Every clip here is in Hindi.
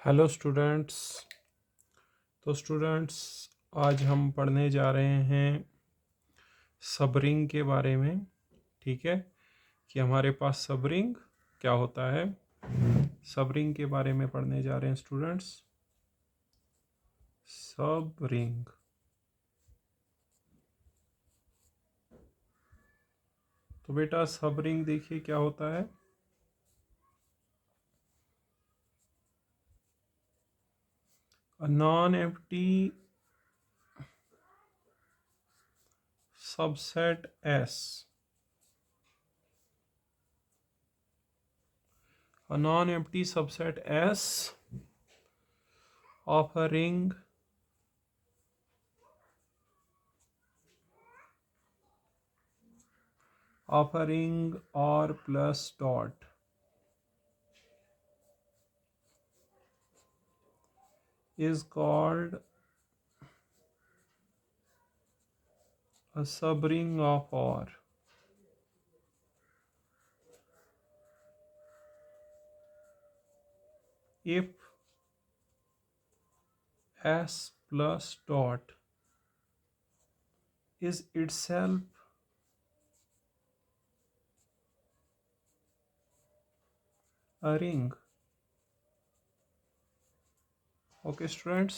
Hello students. तो स्टूडेंट्स, आज हम पढ़ने जा रहे हैं सबरिंग के बारे में। ठीक है, कि हमारे पास सबरिंग क्या होता है, सबरिंग के बारे में पढ़ने जा रहे हैं स्टूडेंट्स। सबरिंग, तो बेटा सबरिंग देखिए क्या होता है। A non-empty subset S, a non-empty subset S of a ring R plus dot is called a subring of R. If S plus dot is itself a ring. Okay students,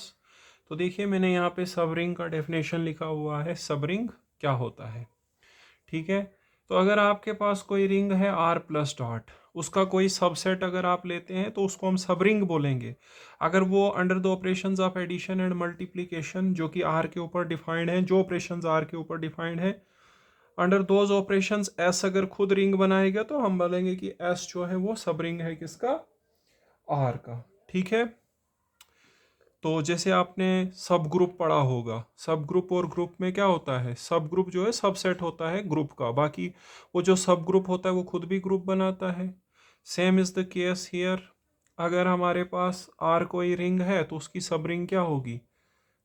तो देखिए मैंने यहाँ पे सबरिंग का डेफिनेशन लिखा हुआ है। सबरिंग क्या होता है, ठीक है। तो अगर आपके पास कोई रिंग है R प्लस डॉट, उसका कोई सबसेट अगर आप लेते हैं तो उसको हम सबरिंग बोलेंगे। अगर वो under the operations of addition and multiplication, जो कि R के ऊपर डिफाइंड है, जो ऑपरेशंस R के ऊपर डिफाइंड है, अंडर दोज ऑपरेशंस S अगर खुद रिंग बनाएगा तो हम बोलेंगे कि S जो है वो सबरिंग है किसका, R का। ठीक है, तो जैसे आपने सब ग्रुप पढ़ा होगा, सब ग्रुप और ग्रुप में क्या होता है, सब ग्रुप जो है सबसेट होता है ग्रुप का, बाकी वो जो सब ग्रुप होता है वो खुद भी ग्रुप बनाता है। Same is the case here. अगर हमारे पास आर कोई रिंग है तो उसकी सब रिंग क्या होगी,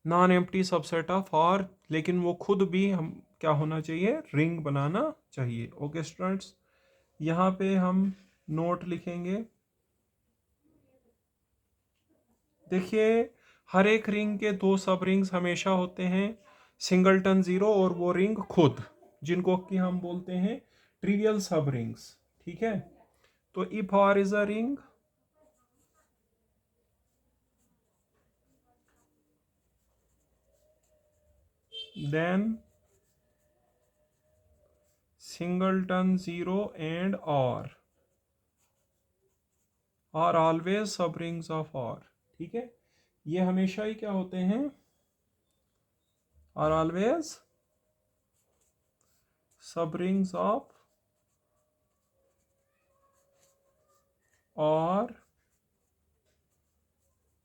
non empty subset of R, लेकिन वो खुद भी हम क्या होना चाहिए, रिंग बनाना चाहिए। ओके स्टूडेंट्स, यहाँ पे हम नोट लिखेंगे। देखिए, हर एक रिंग के दो सब रिंग्स हमेशा होते हैं, सिंगलटन जीरो और वो रिंग खुद, जिनको कि हम बोलते हैं ट्रिवियल सब रिंग्स। ठीक है, तो if R is a ring, then singleton zero and R R always subrings of R. ठीक है, ये हमेशा ही क्या होते हैं, R always subrings of R,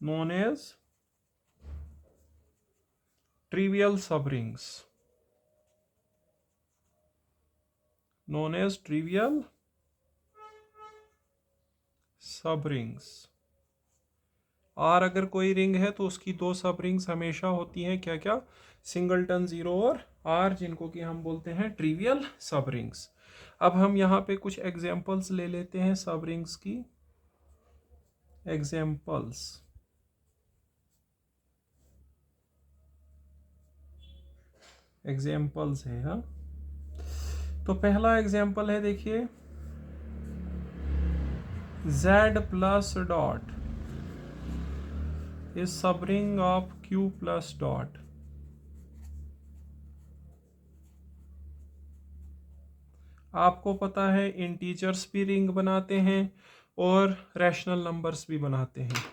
known as trivial subrings, known as trivial subrings. R अगर कोई रिंग है तो उसकी दो सब रिंग्स हमेशा होती हैं, क्या क्या, सिंगलटन जीरो और आर, जिनको कि हम बोलते हैं ट्रिवियल सब रिंग्स। अब हम यहाँ पे कुछ एग्जांपल्स ले लेते हैं सब रिंग्स की। एग्जांपल्स, एग्जांपल्स है हाँ। तो पहला एग्जांपल है, देखिए, Z plus dot is subring of Q plus dot. आपको पता है इंटीजर्स भी रिंग बनाते हैं और रैशनल नंबर्स भी बनाते हैं,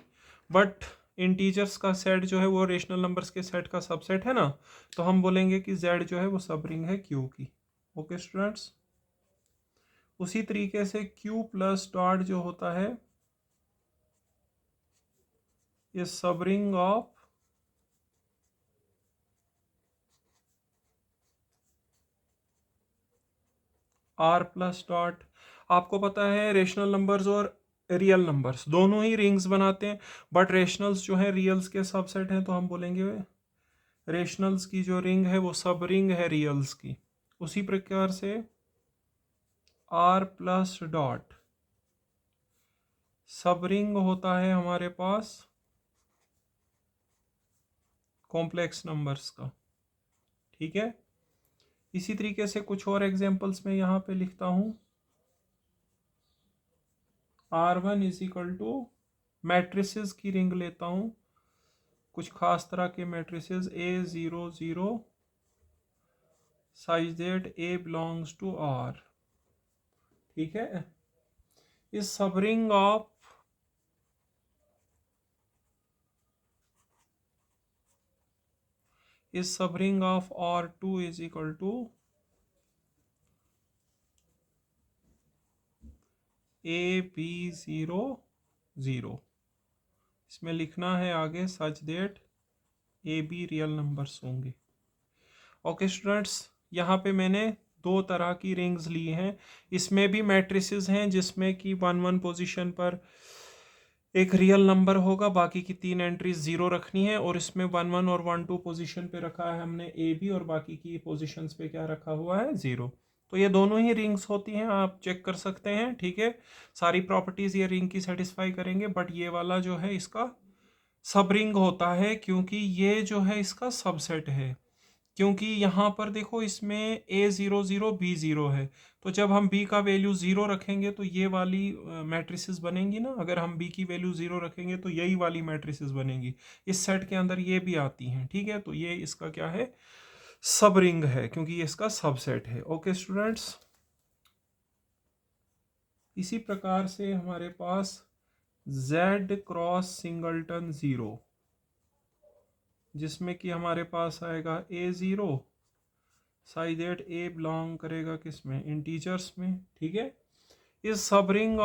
बट इंटीजर्स का सेट जो है वो रेशनल नंबर्स के सेट का सबसेट है ना, तो हम बोलेंगे कि Z जो है वो सब रिंग है Q की। ओके स्टूडेंट्स, उसी तरीके से Q प्लस डॉट जो होता है ये सब ring of R plus dot. आपको पता है रेशनल नंबर्स और रियल नंबर्स दोनों ही रिंग्स बनाते हैं, बट रेशनल्स जो है रियल्स के सबसेट हैं, तो हम बोलेंगे रेशनल्स की जो रिंग है वो सब रिंग है रियल्स की। उसी प्रकार से R प्लस डॉट सब रिंग होता है हमारे पास कॉम्प्लेक्स नंबर्स का। ठीक है, इसी तरीके से कुछ और एग्जांपल्स में यहाँ पे लिखता हूँ। R1 is equal to matrices की रिंग लेता हूँ, कुछ खास तरह के matrices A00 such that A belongs to R। ठीक है, इस subring of R2 is equal to AB00। इसमें लिखना है आगे such that AB real numbers होंगे। ओके स्टूडेंट्स, यहाँ पे मैंने दो तरह की रिंग्स ली हैं। इसमें भी मैट्रिसेस हैं जिसमें कि 1 1 पोजीशन पर एक रियल नंबर होगा, बाकी की 3 एंट्रीज 0 रखनी है। और इसमें 1 1 और 1 2 पोजीशन पे रखा है हमने AB, और बाकी की पोजीशंस पे क्या रखा हुआ है, 0। तो ये दोनों ही रिंग्स होती हैं, आप चेक कर सकते हैं। ठीक है, सारी प्रॉपर्टीज ये रिंग की सेटिस्फाई करेंगे, बट ये वाला जो है इसका सब रिंग होता है, क्योंकि ये जो है इसका सबसेट है। क्योंकि यहाँ पर देखो इसमें A00 B0 है, तो जब हम B का वैल्यू 0 रखेंगे तो ये वाली मैट्रिसेस बनेंगी ना। अगर हम B की वैल्यू 0 रखेंगे तो यही वाली मैट्रिसेस बनेंगी। इस सेट के अंदर ये भी आती हैं। ठीक है, तो ये इसका क्या है, सब रिंग है, क्योंकि ये इसका सबसेट है। ओके स्टूडेंट्स, इसी प्रकार से हमारे पास Z क्रॉस सिंगलटन 0, जिसमें कि हमारे पास आएगा A0 size that A belong करेगा किस में, इंटीजर्स में। ठीक है, इस subring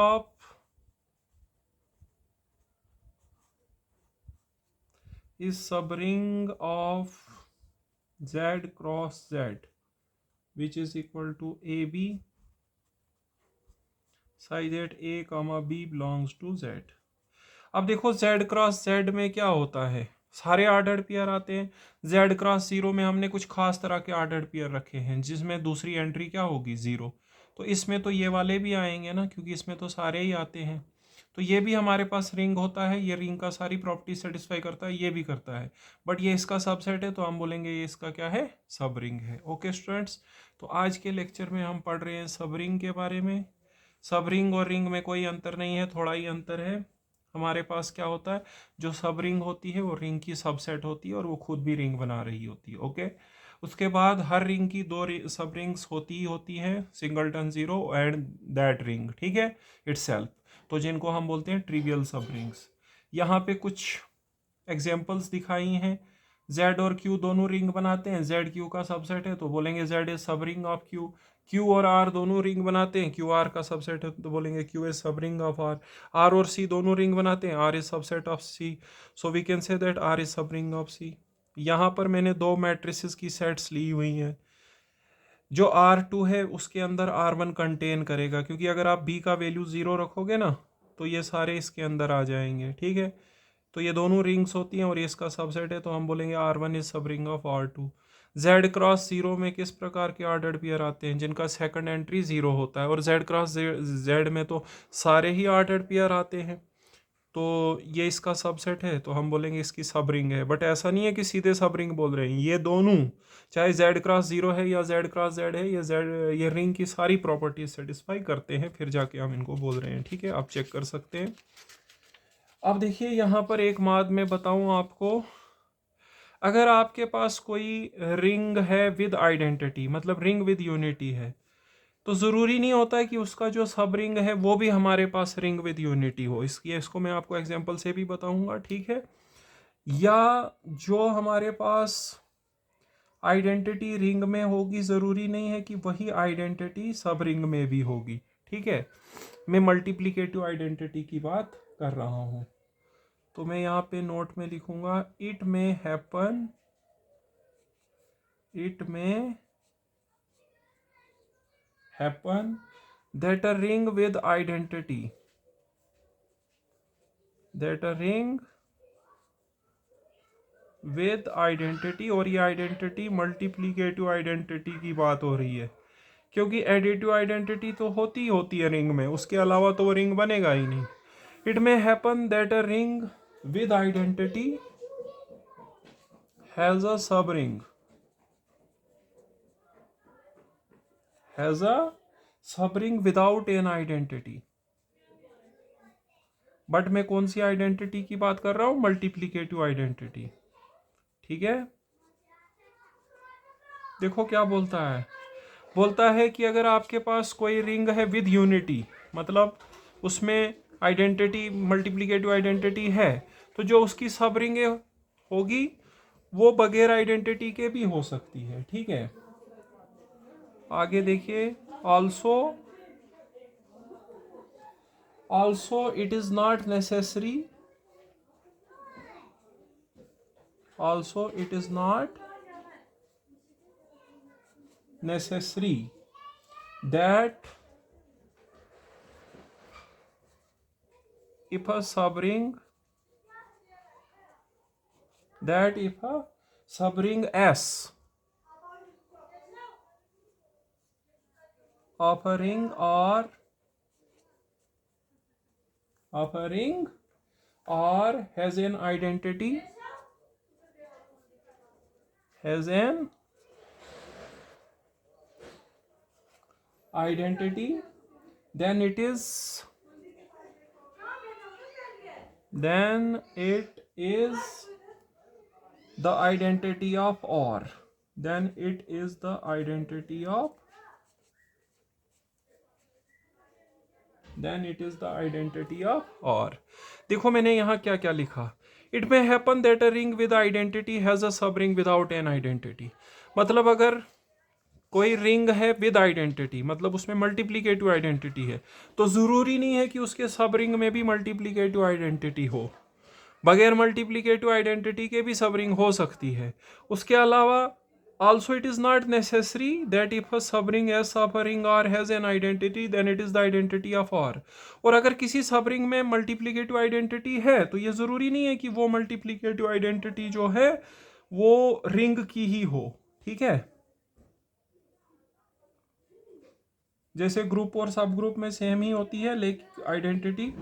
of Z cross Z which is equal to AB such that A comma B belongs to Z। अब देखो Z क्रॉस Z में क्या होता है, सारे ऑर्डर्ड पेयर आते हैं। Z क्रॉस 0 में हमने कुछ खास तरह के ऑर्डर्ड पेयर रखे हैं, जिसमें दूसरी एंट्री क्या होगी, 0। तो इसमें तो ये वाले भी आएंगे ना, क्योंकि इसमें तो सारे ही आते हैं। तो ये भी हमारे पास रिंग होता है, ये रिंग का सारी प्रॉपर्टी सेटिस्फाई करता है, ये भी करता है। बट ये इसका सबसेट है, तो हम बोलेंगे ये इसका क्या है, सब रिंग है। ओके स्टूडेंट्स, तो आज के लेक्चर में हम पढ़ रहे हैं सब रिंग के बारे में। सब रिंग और रिंग में कोई अंतर नहीं है, थोड़ा ही अंतर है। हमारे पास क्या होता है, जो सब रिंग होती है वो रिंग की सबसेट होती है, और वो खुद भी रिंग बना रही होती है। ओके, उसके बाद हर रिंग की दो सब रिंग्स होती ही होती है, सिंगलटन 0 एंड दैट रिंग। ठीक है, इटसेल्फ, तो जिनको हम बोलते हैं ट्रिवियल सब रिंग्स। यहाँ पे कुछ एग्जाम्पल्स दिखाई हैं। Z और Q दोनों रिंग बनाते हैं, Z Q का सबसेट है, तो बोलेंगे Z is subring of Q। Q और R दोनों रिंग बनाते हैं, Q R का सबसेट है, तो बोलेंगे Q is subring of R। R और C दोनों रिंग बनाते हैं, R is subset of C, so we can say that R is subring of C। यहाँ पर मैंने दो मैट्रिसेस की सेट्स ली हुई हैं। जो R2 है उसके अंदर R1 कंटेन करेगा, क्योंकि अगर आप B का वैल्यू 0 रखोगे ना, तो ये सारे इसके अंदर आ जाएंगे। ठीक है, तो ये दोनों रिंग्स होती हैं और ये इसका सबसेट है, तो हम बोलेंगे R1 is subring of R2। Z cross 0 में किस प्रकार के ऑर्डर्ड पेयर आते हैं, जिनका सेकंड एंट्री 0 होता है, और Z क्रॉस Z में तो सारे ही ऑर्डर्ड पेयर आते हैं, तो ये इसका सबसेट है, तो हम बोलेंगे इसकी सब रिंग है। बट ऐसा नहीं है कि सीधे सब रिंग बोल रहे हैं, ये दोनों, चाहे Z क्रॉस 0 है या Z क्रॉस Z है, ये रिंग की सारी प्रॉपर्टीज सेटिस्फाई करते हैं, फिर जाके हम इनको बोल रहे हैं। ठीक है, आप चेक कर सकते हैं। अब देखिए यहाँ पर एक बात मैं बताऊँ आपको, अगर आपके पास कोई रिंग है विद आइडेंटिटी, मतलब रिंग विद यूनिटी है, तो ज़रूरी नहीं होता है कि उसका जो सब रिंग है वो भी हमारे पास रिंग विद यूनिटी हो। इसको मैं आपको एग्जांपल से भी बताऊंगा। ठीक है, या जो हमारे पास आइडेंटिटी रिंग में होगी, ज़रूरी नहीं है कि वही आइडेंटिटी सब रिंग में भी होगी। ठीक है, मैं मल्टीप्लिकेटिव आइडेंटिटी की बात कर रहा हूँ, तो मैं यहाँ पे नोट में लिखूंगा, इट में happen that a ring with identity और ये आइडेंटिटी मल्टीप्लिकेटिव आइडेंटिटी की बात हो रही है, क्योंकि एडिटिव आइडेंटिटी तो होती है रिंग में, उसके अलावा तो वो रिंग बनेगा ही नहीं। It may happen that a ring with identity has a सब रिंग, हैज अ सब ring without an identity. But मैं कौन सी आइडेंटिटी की बात कर रहा हूं? Multiplicative identity. ठीक है, देखो क्या बोलता है। बोलता है कि अगर आपके पास कोई रिंग है विद यूनिटी, मतलब उसमें आइडेंटिटी मल्टीप्लीकेटिव आइडेंटिटी है, तो जो उसकी सब रिंग होगी वो बगैर आइडेंटिटी के भी हो सकती है। ठीक है, आगे देखिए। Also it is not necessary, also it is not necessary that if a subring S of a ring or has an identity, then it is the identity of OR, then it is the identity of OR। देखो मैंने यहाँ क्या क्या लिखा। It may happen that a ring with identity has a सब रिंग विदाउट एन आइडेंटिटी। मतलब अगर कोई रिंग है विद आइडेंटिटी, मतलब उसमें मल्टीप्लीकेटिव आइडेंटिटी है, तो जरूरी नहीं है कि उसके सब रिंग में भी मल्टीप्लीकेटिव आइडेंटिटी हो। बगैर मल्टीप्लीकेटिव आइडेंटिटी के भी सब रिंग हो सकती है। उसके अलावा also it is not necessary that if a subring S of a ring R has an identity then it is the identity of R। और अगर किसी सबरिंग में मल्टीप्लीकेटिव आइडेंटिटी है तो ये जरूरी नहीं है कि वो मल्टीप्लीकेटिव आइडेंटिटी जो है वो रिंग की ही हो। ठीक है, जैसे ग्रुप और सब ग्रुप में सेम ही होती है आइडेंटिटी,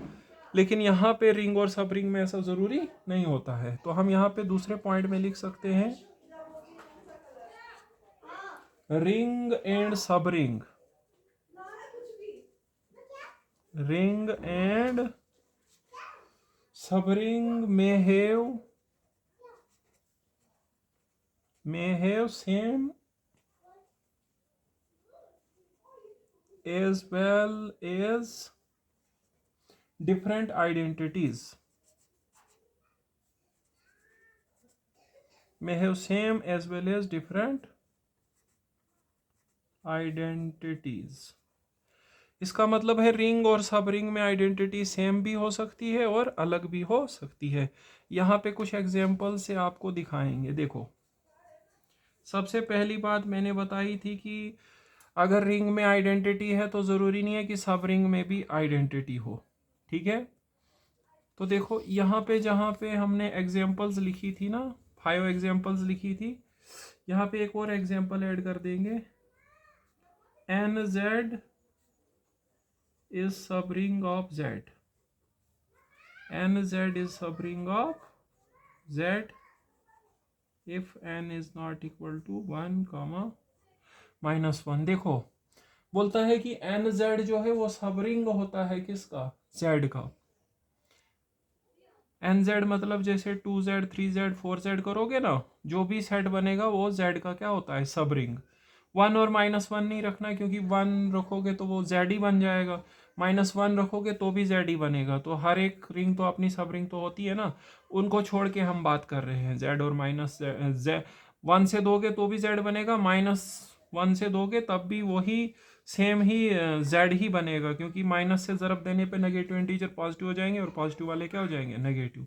लेकिन यहाँ पे रिंग और सब रिंग में ऐसा जरूरी नहीं होता है। तो हम यहाँ पे दूसरे पॉइंट में लिख सकते हैं रिंग एंड सब रिंग, रिंग एंड सब ring may have same as well as different identities, may have same as well as different identities। इसका मतलब है रिंग और सब रिंग में आइडेंटिटी सेम भी हो सकती है और अलग भी हो सकती है। यहाँ पे कुछ एग्जाम्पल से आपको दिखाएंगे। देखो, सबसे पहली बात मैंने बताई थी कि अगर रिंग में आइडेंटिटी है तो ज़रूरी नहीं है कि सब रिंग में भी आइडेंटिटी हो। ठीक है, तो देखो यहाँ पे जहाँ पे हमने एग्जाम्पल्स लिखी थी ना, 5 एग्जाम्पल्स लिखी थी, यहाँ पे एक और एग्जाम्पल ऐड कर देंगे। NZ is subring of Z, NZ is subring of Z if n is not equal to 1, -1। देखो बोलता है कि NZ जो है वो सबरिंग होता है किसका? Z का। NZ मतलब जैसे 2Z 3Z 4Z करोगे ना, जो भी सेट बनेगा वो Z का क्या होता है? सबरिंग। 1 और -1 नहीं रखना, क्योंकि 1 रखोगे तो वो Z ही बन जाएगा, -1 रखोगे तो भी Z ही बनेगा। तो हर एक रिंग तो अपनी सब रिंग तो होती है ना, उनको छोड़ के हम बात कर रहे हैं। Z और -1 से दोगे तो भी Z बनेगा, -1 से दोगे तब भी वही सेम ही Z ही बनेगा, क्योंकि माइनस से ज़रब देने पे नेगेटिव इंटीजर पॉजिटिव हो जाएंगे और पॉजिटिव वाले क्या हो जाएंगे? नेगेटिव।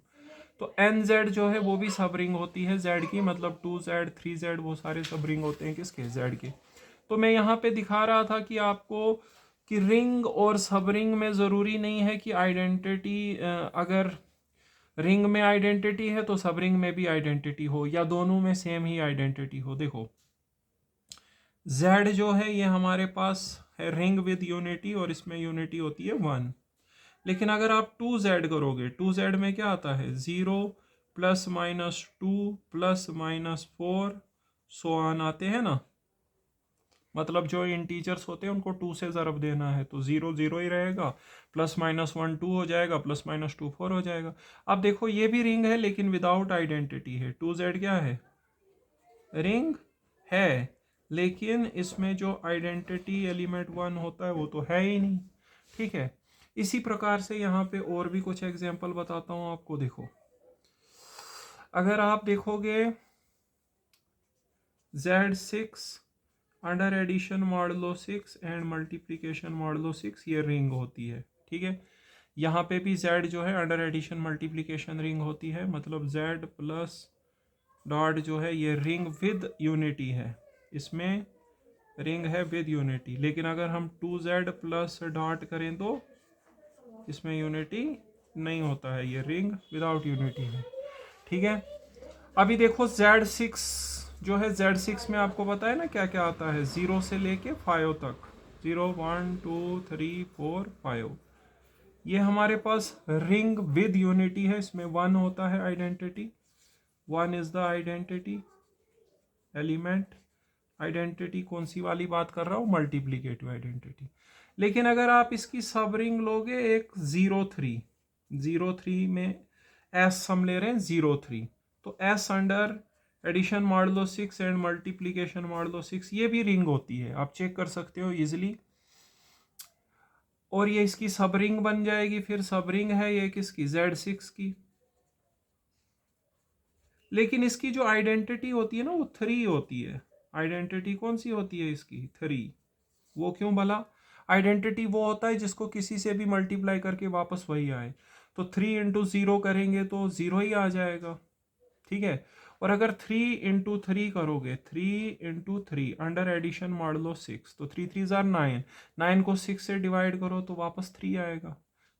तो NZ जो है वो भी सब रिंग होती है Z की, मतलब 2Z 3Z वो सारे सब रिंग होते हैं किसके? Z के। तो मैं यहाँ पे दिखा रहा था कि आपको कि रिंग और सब रिंग में ज़रूरी नहीं है कि आइडेंटिटी, अगर रिंग में आइडेंटिटी है तो सब रिंग में भी आइडेंटिटी हो, या दोनों में सेम ही आइडेंटिटी हो। देखो Z जो है ये हमारे पास है रिंग विद यूनिटी, और इसमें यूनिटी होती है 1। लेकिन अगर आप 2Z करोगे, 2Z में क्या आता है? 0 +-2 +-4 सो ऑन आते हैं ना, मतलब जो इंटीजर्स होते हैं उनको 2 से ज़रब देना है, तो 0 0 ही रहेगा, +-1 2 हो जाएगा, +-2 4 हो जाएगा। अब देखो ये भी रिंग है लेकिन विदाउट आइडेंटिटी है। 2Z क्या है? रिंग है, लेकिन इसमें जो आइडेंटिटी एलिमेंट 1 होता है वो तो है ही नहीं। ठीक है, इसी प्रकार से यहाँ पे और भी कुछ एग्जाम्पल बताता हूँ आपको। देखो, अगर आप देखोगे Z6 under addition modulo 6 and multiplication modulo 6 ये रिंग होती है। ठीक है, यहाँ पे भी Z जो है अंडर एडिशन मल्टीप्लिकेशन रिंग होती है, मतलब Z प्लस डॉट जो है ये रिंग विद यूनिटी है, इसमें रिंग है विद यूनिटी। लेकिन अगर हम 2Z प्लस डॉट करें तो इसमें यूनिटी नहीं होता है, ये रिंग विदाउट यूनिटी है। ठीक है, अभी देखो Z6 जो है, Z6 में आपको पता है ना क्या क्या आता है, 0 से लेके 5 तक, 0 1 2 3 4 5, ये हमारे पास रिंग विद यूनिटी है। इसमें 1 होता है identity, 1 is the identity element. Identity कौन सी वाली बात कर रहा हूँ? Multiplicative identity. लेकिन अगर आप इसकी सब रिंग लोगे एक 0 3 में एस हम ले रहे हैं 0 3, तो S under addition modulo 6 and multiplication modulo 6 ये भी रिंग होती है, आप चेक कर सकते हो इजिली। और ये इसकी सब रिंग बन जाएगी, फिर सब रिंग है ये किसकी? Z6 की। लेकिन इसकी जो आइडेंटिटी होती है ना वो 3 होती है। आइडेंटिटी कौन सी होती है इसकी? 3। वो क्यों भला? आइडेंटिटी वो होता है जिसको किसी से भी मल्टीप्लाई करके वापस वही आए, तो 3 इंटू 0 करेंगे तो 0 ही आ जाएगा। ठीक है, और अगर 3 इंटू 3 करोगे, 3 इंटू 3 अंडर एडिशन मॉडलो 6, तो 3 3 जार 9, 9 को 6 से डिवाइड करो तो वापस 3 आएगा।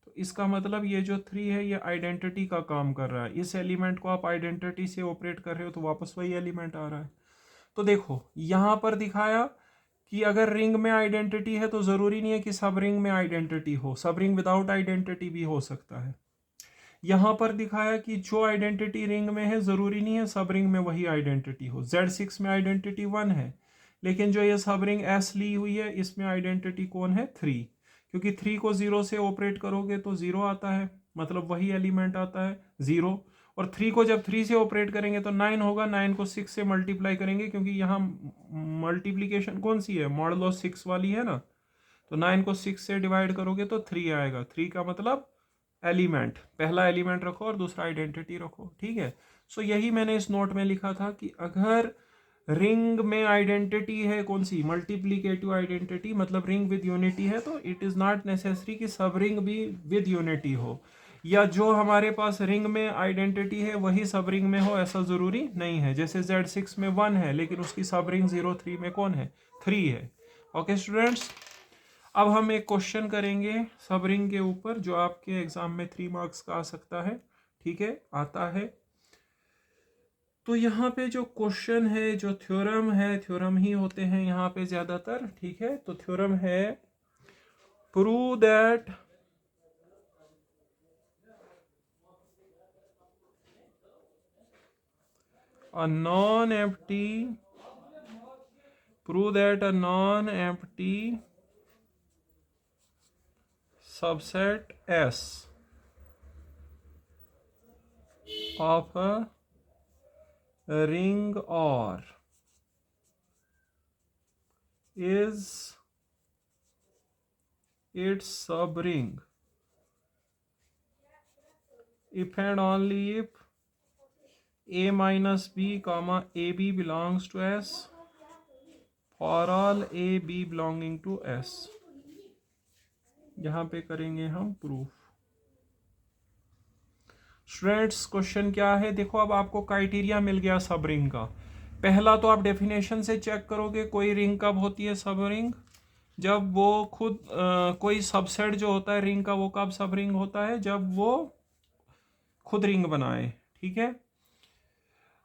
तो इसका मतलब ये जो 3 है ये आइडेंटिटी का काम कर रहा है। इस एलिमेंट को आप आइडेंटिटी से ऑपरेट कर रहे हो तो वापस वही एलिमेंट आ रहा है। तो देखो यहाँ पर दिखाया कि अगर रिंग में आइडेंटिटी है तो ज़रूरी नहीं है कि सब रिंग में आइडेंटिटी हो, सब रिंग विदाउट आइडेंटिटी भी हो सकता है। यहाँ पर दिखाया कि जो आइडेंटिटी रिंग में है ज़रूरी नहीं है सब रिंग में वही आइडेंटिटी हो। Z6 में आइडेंटिटी 1 है, लेकिन जो ये सब रिंग S ली हुई है इसमें आइडेंटिटी कौन है? 3, क्योंकि 3 को 0 से ऑपरेट करोगे तो 0 आता है, मतलब वही एलिमेंट आता है 0। और 3 को जब 3 से ऑपरेट करेंगे तो 9 होगा, 9 को 6 से मल्टीप्लाई करेंगे, क्योंकि यहाँ मल्टीप्लीकेशन कौन सी है? मॉडलो 6 वाली है ना, तो 9 को 6 से डिवाइड करोगे तो 3 आएगा। 3 का मतलब एलिमेंट, पहला एलिमेंट रखो और दूसरा आइडेंटिटी रखो। ठीक है, सो यही मैंने इस नोट में लिखा था कि अगर रिंग में आइडेंटिटी है कौन सी? मल्टीप्लीकेटिव आइडेंटिटी, मतलब रिंग विद यूनिटी है, तो इट इज़ नॉट नेसेसरी कि सब रिंग भी विद यूनिटी हो, या जो हमारे पास रिंग में आइडेंटिटी है वही सब रिंग में हो, ऐसा ज़रूरी नहीं है। जैसे Z6 में 1 है लेकिन उसकी सब रिंग 0 3 में कौन है? 3 है। ओके स्टूडेंट्स, अब हम एक क्वेश्चन करेंगे सब रिंग के ऊपर जो आपके एग्जाम में 3 मार्क्स का आ सकता है। ठीक है, आता है। तो यहाँ पे जो क्वेश्चन है, जो थ्योरम है, थ्योरम ही होते हैं यहाँ पे ज़्यादातर। ठीक है, तो थ्योरम है prove that a non-empty subset S of a ring R is its subring if and only if A minus B comma AB belongs to S for all A B belonging to S। यहाँ पे करेंगे हम प्रूफ। स्टूडेंट्स क्वेश्चन क्या है? देखो, अब आपको क्राइटेरिया मिल गया सब रिंग का। पहला तो आप डेफिनेशन से चेक करोगे कोई रिंग कब होती है सब रिंग, जब वो खुद कोई सबसेट जो होता है रिंग का वो कब सब रिंग होता है? जब वो खुद रिंग बनाए। ठीक है,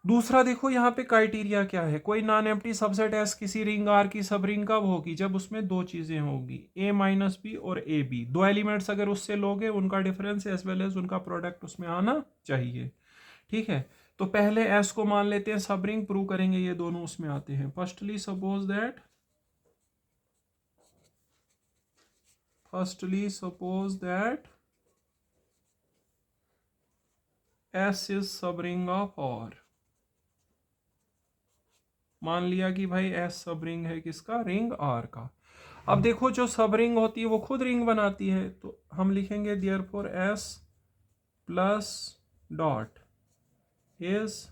दूसरा देखो यहाँ पे क्राइटेरिया क्या है, कोई नॉन एम्प्टी सबसेट एस किसी रिंग आर की सब रिंग कब होगी? जब उसमें दो चीजें होगी, ए माइनस बी और ए बी, दो एलिमेंट्स अगर उससे लोगे उनका डिफरेंस एज वेल एज उनका प्रोडक्ट उसमें आना चाहिए। ठीक है, तो पहले एस को मान लेते हैं सब रिंग, प्रूव करेंगे ये दोनों उसमें आते हैं। Firstly suppose that S is subring of are. मान लिया कि भाई एस सब रिंग है किसका, रिंग आर का। अब देखो जो सब रिंग होती है वो खुद रिंग बनाती है, तो हम लिखेंगे therefore S plus dot is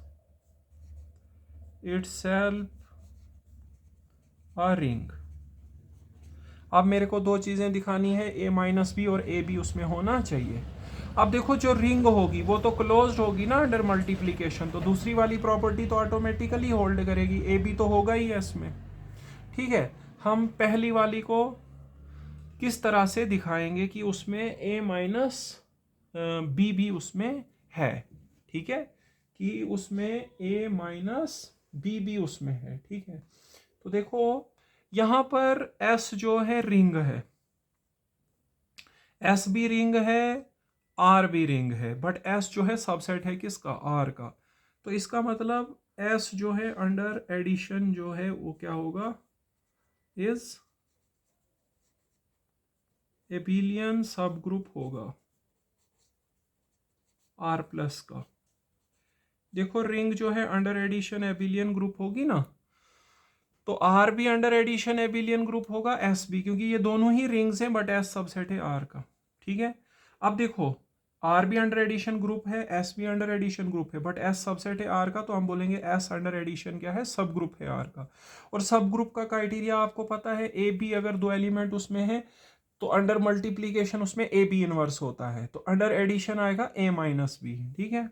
itself a ring. अब मेरे को दो चीजें दिखानी है, ए माइनस बी और ए बी उसमें होना चाहिए। अब देखो जो रिंग होगी वो तो क्लोज्ड होगी ना अंडर मल्टीप्लीकेशन, तो दूसरी वाली प्रॉपर्टी तो ऑटोमेटिकली होल्ड करेगी, ए बी तो होगा ही है इसमें। ठीक है, हम पहली वाली को किस तरह से दिखाएंगे कि उसमें ए माइनस बी भी उसमें है। ठीक है, कि उसमें ए माइनस बी भी उसमें है। ठीक है, तो देखो यहां पर एस जो है रिंग है, एस भी रिंग है, आर भी रिंग है, बट एस जो है सबसेट है किसका, आर का। तो इसका मतलब एस जो है अंडर एडिशन जो है वो क्या होगा, इज एबिलियन सब ग्रुप होगा आर प्लस का। देखो रिंग जो है अंडर एडिशन एबिलियन ग्रुप होगी ना, तो आर भी अंडर एडिशन एबिलियन ग्रुप होगा, एस भी, क्योंकि ये दोनों ही रिंग्स हैं बट एस सबसेट है आर का। ठीक है, अब देखो आर भी अंडर एडिशन ग्रुप है, एस भी अंडर एडिशन ग्रुप है, बट एस सबसेट है आर का, तो हम बोलेंगे एस अंडर एडिशन क्या है, सब ग्रुप है आर का। और सब ग्रुप का क्राइटेरिया आपको पता है, ए बी अगर दो एलिमेंट उसमें है तो अंडर मल्टीप्लीकेशन उसमें ए बी इनवर्स होता है, तो अंडर एडिशन आएगा ए माइनस बी। ठीक है,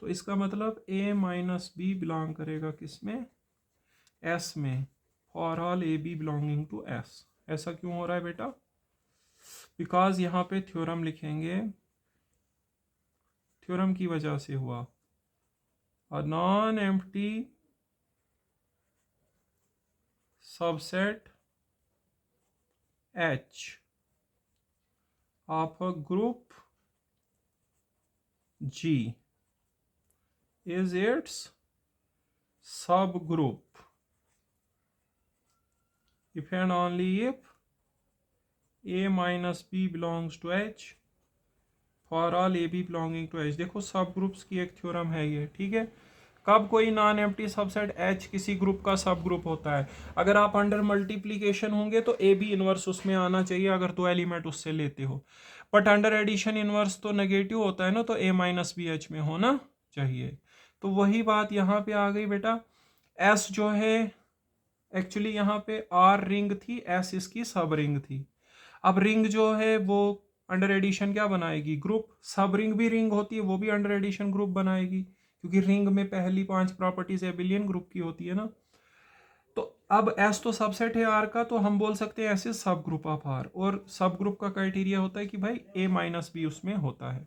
तो इसका मतलब ए माइनस बी बिलोंग करेगा किसमें, एस में, for all A B belonging to S. ऐसा क्यों हो रहा है बेटा, बिकॉज यहाँ पे थ्योरम लिखेंगे, थ्योरम की वजह से हुआ, a non empty subset H of a group G is its subgroup if and only if a minus b belongs to h for all a b belonging to h। देखो सब ग्रुप्स की एक थ्योरम है ये। ठीक है, कब कोई नॉन एम्प्टी सबसेट h किसी ग्रुप का सब ग्रुप होता है, अगर आप अंडर मल्टीप्लीकेशन होंगे तो ए बी इनवर्स उसमें आना चाहिए अगर दो एलिमेंट उससे लेते हो, बट अंडर एडिशन इनवर्स तो नेगेटिव होता है ना, तो ए माइनस बी एच में होना चाहिए। तो वही बात यहाँ पे आ गई बेटा, एस जो है एक्चुअली यहाँ पे आर रिंग थी, एस इसकी सब रिंग थी। अब रिंग जो है वो अंडर एडिशन क्या बनाएगी, ग्रुप। सब रिंग भी रिंग होती है, वो भी अंडर एडिशन ग्रुप बनाएगी, क्योंकि रिंग में पहली 5 प्रॉपर्टीज एबिलियन ग्रुप की होती है ना। तो अब एस तो सबसेट है आर का, तो हम बोल सकते हैं एस इज सब ग्रुप ऑफ आर, और सब ग्रुप का क्राइटेरिया होता है कि भाई ए माइनस बी उसमें होता है।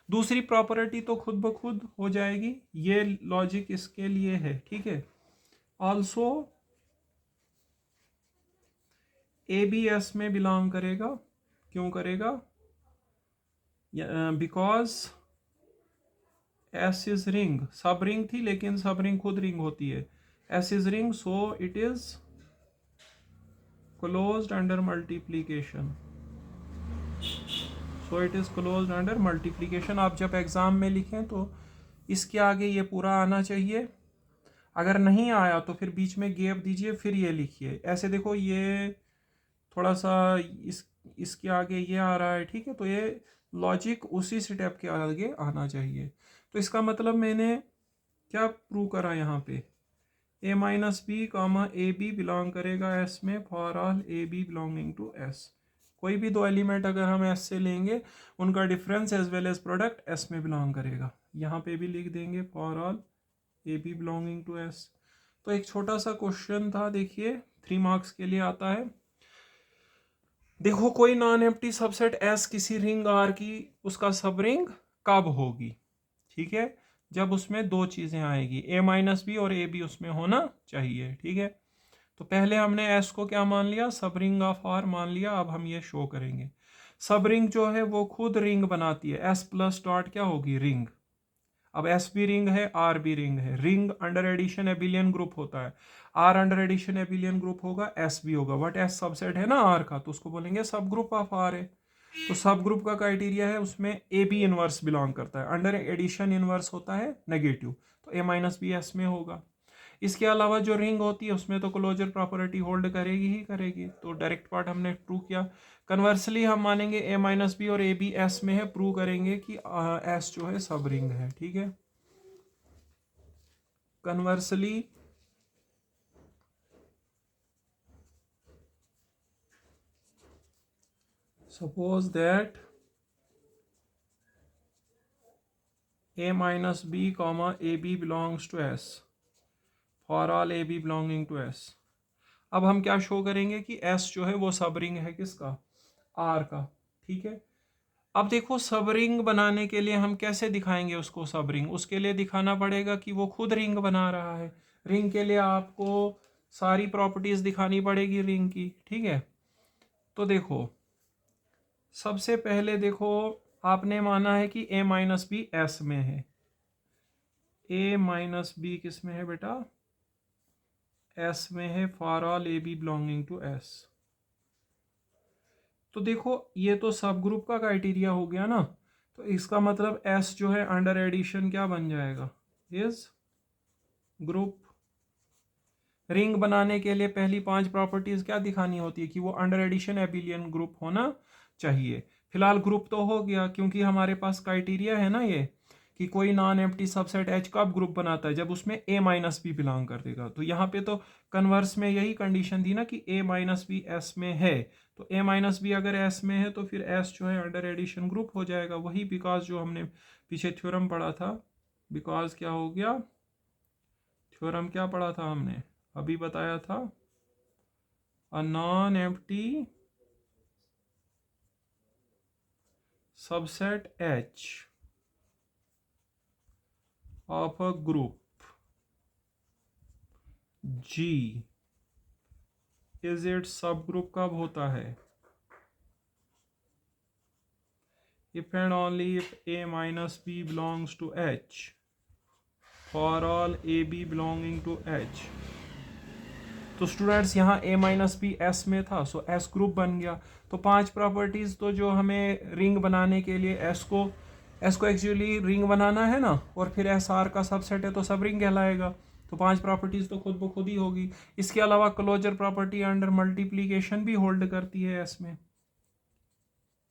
दूसरी प्रॉपर्टी तो खुद ब खुद हो जाएगी, ये लॉजिक इसके लिए है। ठीक है, ऑल्सो ए बी एस में बिलोंग करेगा, क्यों करेगा, बिकॉज एस इज रिंग, सब रिंग थी लेकिन सब रिंग खुद रिंग होती है, S is ring so it is closed under multiplication, so it is closed under multiplication. आप जब एग्जाम में लिखें तो इसके आगे ये पूरा आना चाहिए, अगर नहीं आया तो फिर बीच में गैप दीजिए फिर ये लिखिए। ऐसे देखो ये थोड़ा सा इसके आगे ये आ रहा है। ठीक है, तो ये लॉजिक उसी स्टेप के आगे आना चाहिए। तो इसका मतलब मैंने क्या प्रूव करा यहाँ पे, A minus B comma A B belong करेगा एस में for all A B belonging to S. कोई भी दो एलिमेंट अगर हम एस से लेंगे उनका difference as well as product S में बिलोंग करेगा। यहाँ पे भी लिख देंगे for all A B belonging to S. तो एक छोटा सा क्वेश्चन था, देखिए 3 मार्क्स के लिए आता है। देखो कोई नॉन एम्प्टी सबसेट एस किसी रिंग आर की, उसका सब रिंग कब होगी। ठीक है, जब उसमें दो चीजें आएगी, ए माइनस बी और ए बी उसमें होना चाहिए। ठीक है, तो पहले हमने एस को क्या मान लिया, सब रिंग ऑफ आर मान लिया। अब हम ये शो करेंगे, सब रिंग जो है वो खुद रिंग बनाती है, एस प्लस डॉट क्या होगी, रिंग। अब एस भी रिंग है, आर भी रिंग है, ring under addition abelian group होता है, R under addition abelian group होगा, एस भी होगा, बट एस सबसेट है ना आर का, तो उसको बोलेंगे सब ग्रुप ऑफ आर है। तो सब ग्रुप का क्राइटेरिया है, उसमें ए बी इनवर्स बिलोंग करता है, अंडर एडिशन इनवर्स होता है नेगेटिव, तो ए माइनस बी एस में होगा। इसके अलावा जो रिंग होती है उसमें तो क्लोजर प्रॉपर्टी होल्ड करेगी ही करेगी, तो डायरेक्ट पार्ट हमने प्रूव किया। कन्वर्सली हम मानेंगे ए माइनस बी और ए बी एस में है, प्रूव करेंगे कि एस जो है सब रिंग है, ठीक है। Conversely suppose that a minus b comma ab belongs to s for all ab belonging to s। अब हम क्या शो करेंगे कि s जो है वो सब रिंग है किसका, r का, ठीक है। अब देखो सब रिंग बनाने के लिए हम कैसे दिखाएंगे उसको सब रिंग, उसके लिए दिखाना पड़ेगा कि वो खुद रिंग बना रहा है। रिंग के लिए आपको सारी प्रॉपर्टीज दिखानी पड़ेगी रिंग की, ठीक है। तो देखो सबसे पहले देखो, आपने माना है कि a माइनस बी एस में है, a माइनस बी किस में है बेटा, s में है, for all A B belonging to s। तो देखो ये तो सब ग्रुप का क्राइटेरिया हो गया ना, तो इसका मतलब s जो है अंडर एडिशन क्या बन जाएगा, इज ग्रुप। रिंग बनाने के लिए पहली 5 प्रॉपर्टीज क्या दिखानी होती है कि वो अंडर एडिशन एबिलियन ग्रुप होना चाहिए। फिलहाल ग्रुप तो हो गया, क्योंकि हमारे पास क्राइटेरिया है ना ये कि कोई नॉन एम्प्टी सबसेट एच कब ग्रुप बनाता है, जब उसमें ए माइनस बी बिलोंग कर देगा। तो यहाँ पे तो कन्वर्स में यही कंडीशन थी ना कि ए माइनस बी एस में है, तो ए माइनस बी अगर एस में है तो फिर एस जो है अंडर एडिशन ग्रुप हो जाएगा, वही बिकॉज जो हमने पीछे थ्योरम पढ़ा था। बिकॉज क्या हो गया, थ्योरम क्या पढ़ा था हमने, अभी बताया था, a non empty subset H of a group G is it subgroup कब होता है, if and only if A minus B belongs to H for all A B belonging to H। तो स्टूडेंट्स यहाँ a माइनस बी एस में था, सो S ग्रुप बन गया। तो 5 प्रॉपर्टीज तो जो हमें रिंग बनाने के लिए S को एक्चुअली रिंग बनाना है ना, और फिर S R का सबसेट है तो सब रिंग कहलाएगा। तो 5 प्रॉपर्टीज तो खुद ब खुद ही होगी। इसके अलावा क्लोजर प्रॉपर्टी अंडर मल्टीप्लीकेशन भी होल्ड करती है S में।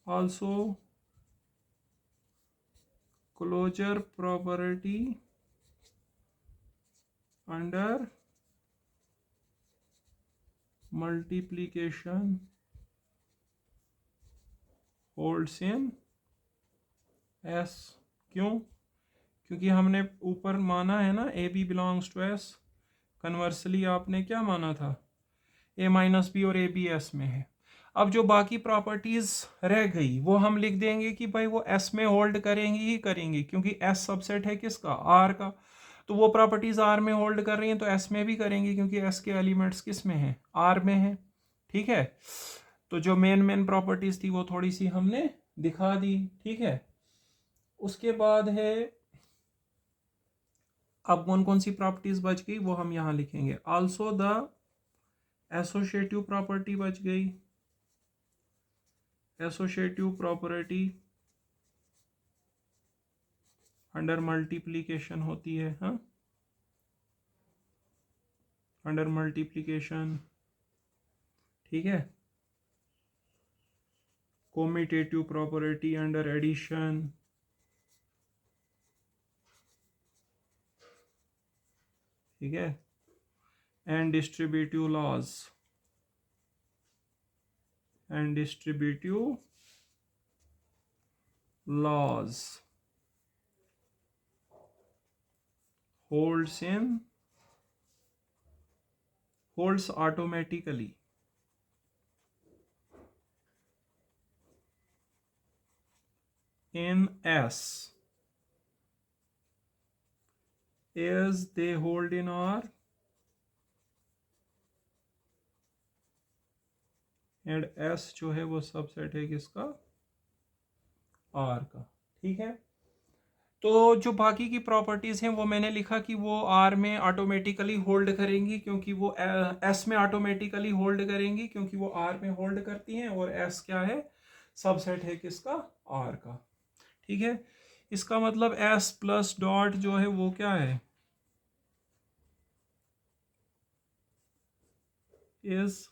Also closure property under multiplication holds in S। क्यों, क्योंकि हमने ऊपर माना है ना A B belongs to S, conversely आपने क्या माना था, ए माइनस बी और ए बी एस में है। अब जो बाकी प्रॉपर्टीज रह गई वो हम लिख देंगे कि भाई वो एस में होल्ड करेंगी ही करेंगी, क्योंकि एस सबसेट है किसका, आर का। तो वो प्रॉपर्टीज आर में होल्ड कर रही हैं तो एस में भी करेंगी, क्योंकि एस के एलिमेंट्स किस में है, आर में है, ठीक है। तो जो मेन प्रॉपर्टीज थी वो थोड़ी सी हमने दिखा दी, ठीक है। उसके बाद है, अब कौन कौन सी प्रॉपर्टीज बच गई वो हम यहां लिखेंगे। आल्सो द एसोसिएटिव प्रॉपर्टी बच गई, एसोसिएटिव प्रॉपर्टी अंडर मल्टीप्लीकेशन होती है, हाँ, अंडर मल्टीप्लीकेशन, ठीक है। कोमिटेटिव प्रॉपर्टी अंडर एडिशन, ठीक है, and distributive laws, and distributive laws holds automatically in S as they hold in R and S जो है वो सबसेट है किसका, R का, ठीक है। तो जो बाकी की प्रॉपर्टीज़ हैं वो मैंने लिखा कि वो आर में ऑटोमेटिकली होल्ड करेंगी, क्योंकि वो एस में ऑटोमेटिकली होल्ड करेंगी क्योंकि वो आर में होल्ड करती हैं, और एस क्या है, सबसेट है किसका, आर का। ठीक है, इसका मतलब एस प्लस डॉट जो है वो क्या है, is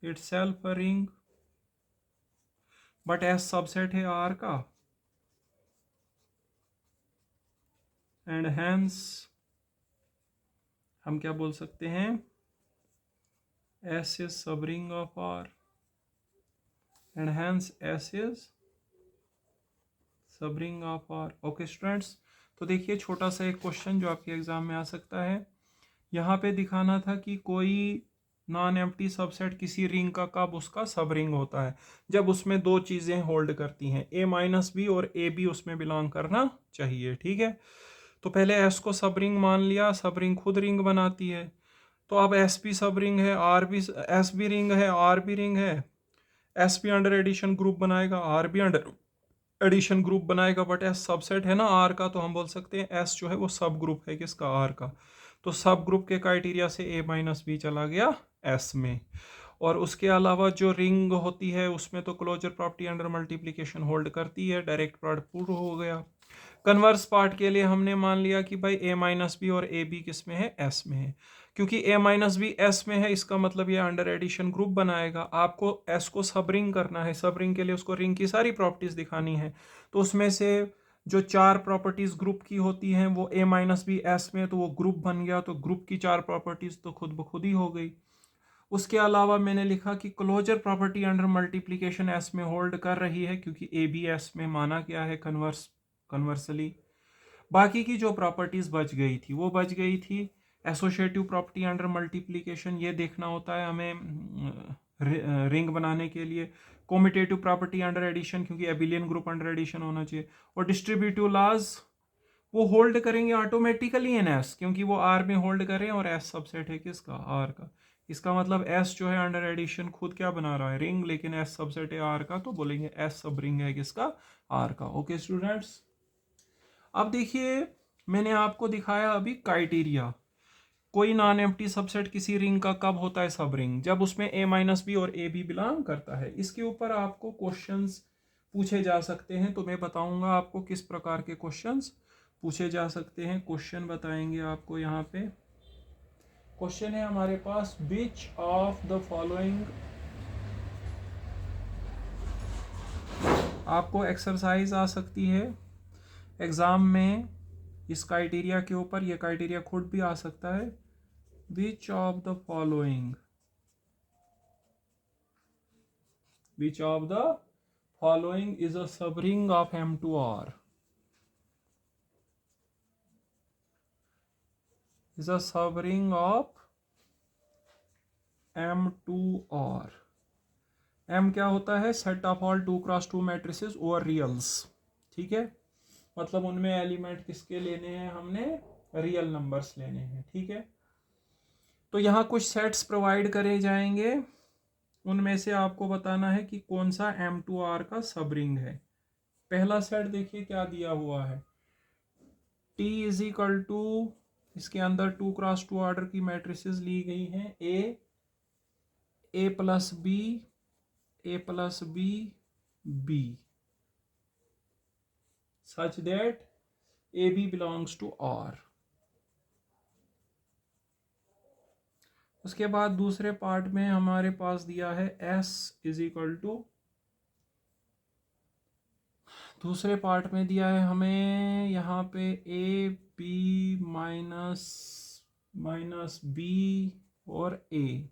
itself a ring, but S subset है आर का, एंड हैंस हम क्या बोल सकते हैं, S is subring of R, and hence S is subring of R. Okay students, तो देखिए छोटा सा एक क्वेश्चन जो आपके एग्जाम में आ सकता है, यहाँ पे दिखाना था कि कोई नॉन एम्प्टी सबसेट किसी रिंग का कब उसका सब रिंग होता है, जब उसमें दो चीज़ें होल्ड करती हैं, ए माइनस बी और ए बी उसमें बिलोंग करना चाहिए। ठीक है, तो पहले एस को सब रिंग मान लिया, सब रिंग खुद रिंग बनाती है, तो अब एस भी सब रिंग है, आर भी, एस भी रिंग है, आर भी रिंग है, एस भी अंडर एडिशन ग्रुप बनाएगा, आर भी अंडर एडिशन ग्रुप बनाएगा, बट एस सबसेट है ना आर का, तो हम बोल सकते हैं एस जो है वो सब ग्रुप है किसका, आर का। तो सब ग्रुप के क्राइटेरिया से ए माइनस बी चला गया एस में। और उसके अलावा जो रिंग होती है उसमें तो closure property under multiplication hold करती है, डायरेक्ट प्रोडक्ट प्रूव हो गया। कन्वर्स पार्ट के लिए हमने मान लिया कि भाई ए माइनस बी और ए बी किस में है, एस में है, क्योंकि ए माइनस बी एस में है, इसका मतलब ये अंडर एडिशन ग्रुप बनाएगा। आपको एस को सब रिंग करना है, सब रिंग के लिए उसको रिंग की सारी प्रॉपर्टीज दिखानी है, तो उसमें से जो चार प्रॉपर्टीज ग्रुप की होती हैं वो ए माइनस बी एस में, तो वो ग्रुप बन गया, तो ग्रुप की चार प्रॉपर्टीज तो खुद ब खुद ही हो गई। उसके अलावा मैंने लिखा कि closure property under multiplication S में होल्ड कर रही है, क्योंकि ए बी एस में माना क्या है, कन्वर्सली। बाकी की जो प्रॉपर्टीज बच गई थी वो बच गई थी एसोसिएटिव प्रॉपर्टी अंडर मल्टीप्लिकेशन, ये देखना होता है हमें रिंग बनाने के लिए, कॉम्यूटेटिव प्रॉपर्टी अंडर एडिशन क्योंकि एबिलियन ग्रुप अंडर एडिशन होना चाहिए, और डिस्ट्रीब्यूटिव लॉज वो होल्ड करेंगे ऑटोमेटिकली इन एस, क्योंकि वो आर में होल्ड करें, और एस सबसेट है किसका, आर का। इसका मतलब एस जो है अंडर एडिशन खुद क्या बना रहा है, रिंग, लेकिन एस सबसेट है आर का, तो बोलेंगे एस सब रिंग है किसका, आर का। ओके स्टूडेंट्स, अब देखिए मैंने आपको दिखाया अभी क्राइटेरिया, कोई नॉन एम्प्टी सबसेट किसी रिंग का कब होता है सब रिंग, जब उसमें ए माइनस बी और ए बी बिलोंग करता है। इसके ऊपर आपको क्वेश्चंस पूछे जा सकते हैं, तो मैं बताऊंगा आपको किस प्रकार के क्वेश्चंस पूछे जा सकते हैं। क्वेश्चन बताएंगे आपको, यहाँ पे क्वेश्चन है हमारे पास, विच ऑफ द फॉलोइंग, आपको एक्सरसाइज आ सकती है एग्जाम में इस क्राइटेरिया के ऊपर, यह क्राइटेरिया खुद भी आ सकता है। Which of the following, which of the following is a subring of M2R, is a subring of M2R। M क्या होता है, set of all 2x2 matrices over reals. ठीक है, मतलब उनमें एलिमेंट किसके लेने हैं, हमने रियल नंबर्स लेने हैं। ठीक है, तो यहाँ कुछ सेट्स प्रोवाइड करे जाएंगे, उनमें से आपको बताना है कि कौन सा M2R का सब रिंग है। पहला सेट देखिए क्या दिया हुआ है, T इज इक्वल टू, इसके अंदर 2x2 ऑर्डर की मैट्रिसेस ली गई हैं, A plus B, A plus B, B, such that A B belongs to R. उसके बाद दूसरे पार्ट में हमारे पास दिया है S इज इक्वल टू, दूसरे पार्ट में दिया है हमें यहाँ पे ए बी माइनस बी और A,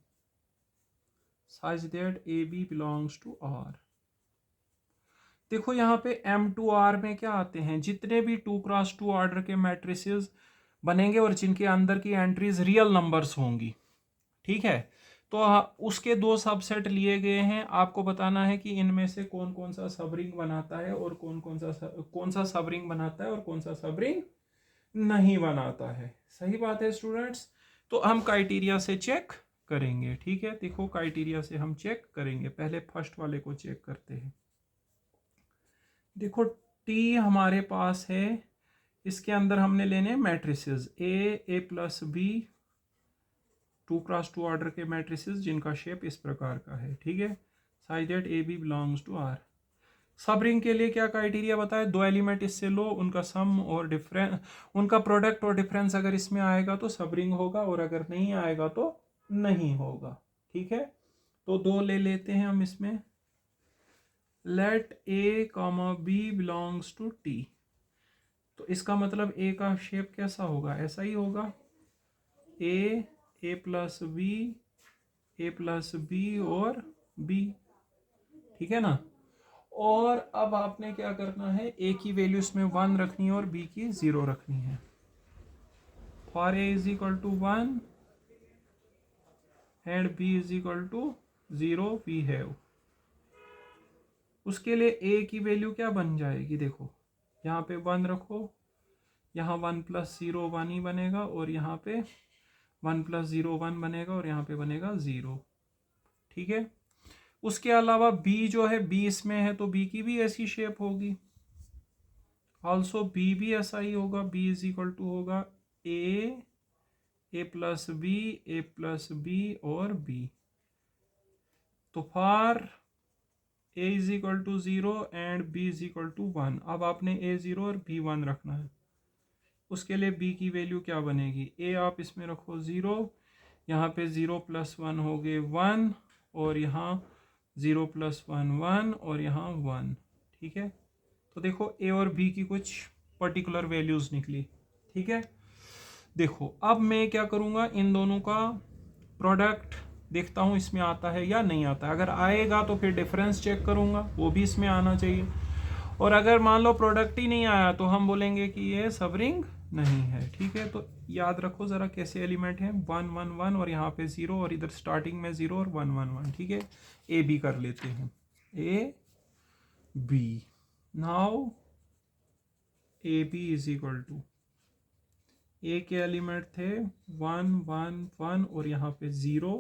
such that A B belongs to R. देखो यहाँ पे M2R में क्या आते हैं, जितने भी 2x2 ऑर्डर के मैट्रिसेस बनेंगे और जिनके अंदर की एंट्रीज रियल नंबर्स होंगी। ठीक है, तो उसके दो सबसेट लिए गए हैं, आपको बताना है कि इनमें से कौन कौन सा सब रिंग बनाता है और कौन सा सब रिंग बनाता है और कौन सा सब रिंग नहीं बनाता है। सही बात है स्टूडेंट्स, तो हम क्राइटेरिया से चेक करेंगे। ठीक है, देखो क्राइटेरिया से हम चेक करेंगे, पहले फर्स्ट वाले को चेक करते हैं। देखो टी हमारे पास है, इसके अंदर हमने लेने matrices A plus B, 2x2 order के मैट्रिसेस जिनका शेप इस प्रकार का है, ठीक है, such that A B belongs to R. Subring के लिए क्या क्राइटेरिया बताए, दो एलिमेंट इससे लो, उनका सम और डिफरेंस, उनका प्रोडक्ट और डिफरेंस अगर इसमें आएगा तो सब रिंग होगा, और अगर नहीं आएगा तो नहीं होगा, ठीक है। तो दो ले लेते हैं हम इसमें, let A comma B belongs to T, तो इसका मतलब ए का शेप कैसा होगा, ऐसा ही होगा, ए प्लस बी और बी, ठीक है ना। और अब आपने क्या करना है, ए की वैल्यू इसमें 1 रखनी है और बी की 0 रखनी है। For A is equal to 1 and B is equal to 0 we have, उसके लिए ए की वैल्यू क्या बन जाएगी, देखो यहाँ पे 1 रखो, यहाँ 1 प्लस 0 1 ही बनेगा, और यहाँ पे 1 प्लस 0 1 बनेगा, और यहाँ पे बनेगा 0, ठीक है। उसके अलावा b जो है, b इसमें है तो b की भी ऐसी शेप होगी, ऑल्सो b भी ऐसा ही होगा, b इज इक्वल टू होगा ए प्लस बी और b। तो for a is equal to 0 and b is equal to 1, अब आपने a 0 और b 1 रखना है। उसके लिए b की वैल्यू क्या बनेगी, a आप इसमें रखो 0, यहाँ पे 0 प्लस 1 हो गए 1, और यहाँ 0 प्लस 1 1, और यहाँ 1, ठीक है। तो देखो ए और बी की कुछ पर्टिकुलर वैल्यूज निकली, ठीक है। देखो अब मैं क्या करूँगा, इन दोनों का प्रोडक्ट देखता हूँ इसमें आता है या नहीं आता, अगर आएगा तो फिर डिफरेंस चेक करूँगा, वो भी इसमें आना चाहिए, और अगर मान लो प्रोडक्ट ही नहीं आया तो हम बोलेंगे कि ये सब रिंग नहीं है, ठीक है। तो याद रखो ज़रा कैसे एलिमेंट हैं, 1 1 1 और यहाँ पे 0, और इधर स्टार्टिंग में 0 और 1 1 1, ठीक है। ए बी कर लेते हैं, A B, now A B is equal to, A के एलिमेंट थे 1 1 1 और यहाँ पे 0,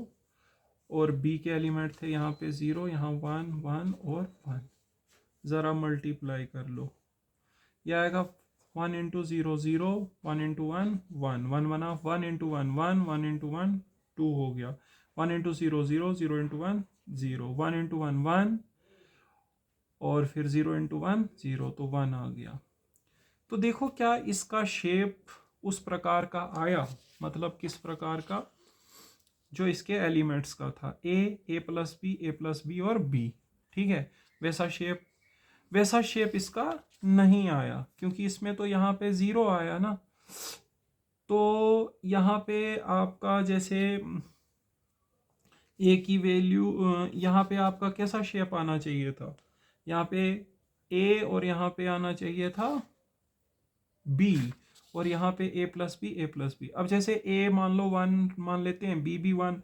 और बी के एलिमेंट थे यहाँ पे 0, यहाँ 1 1 और 1, ज़रा मल्टीप्लाई कर लो, यह आएगा 1 इंटू 0 0, 1 इंटू 1 1, 1 बना, 1 इंटू 1 1, 1 इंटू 1 2 हो गया, 1 इंटू 0 0, 0 इंटू 1 0, 1 इंटू 1 1, और फिर 0 इंटू 1 0, तो 1 आ गया। तो देखो क्या इसका शेप उस प्रकार का आया, मतलब किस प्रकार का, जो इसके एलिमेंट्स का था, ए प्लस बी और बी, ठीक है, वैसा शेप इसका नहीं आया, क्योंकि इसमें तो यहाँ पे 0 आया ना, तो यहाँ पे आपका जैसे ए की वैल्यू, यहाँ पे आपका कैसा शेप आना चाहिए था, यहाँ पे ए और यहाँ पे आना चाहिए था बी, और यहाँ पे ए प्लस बी। अब जैसे ए मान लो 1 मान लेते हैं, बी भी 1,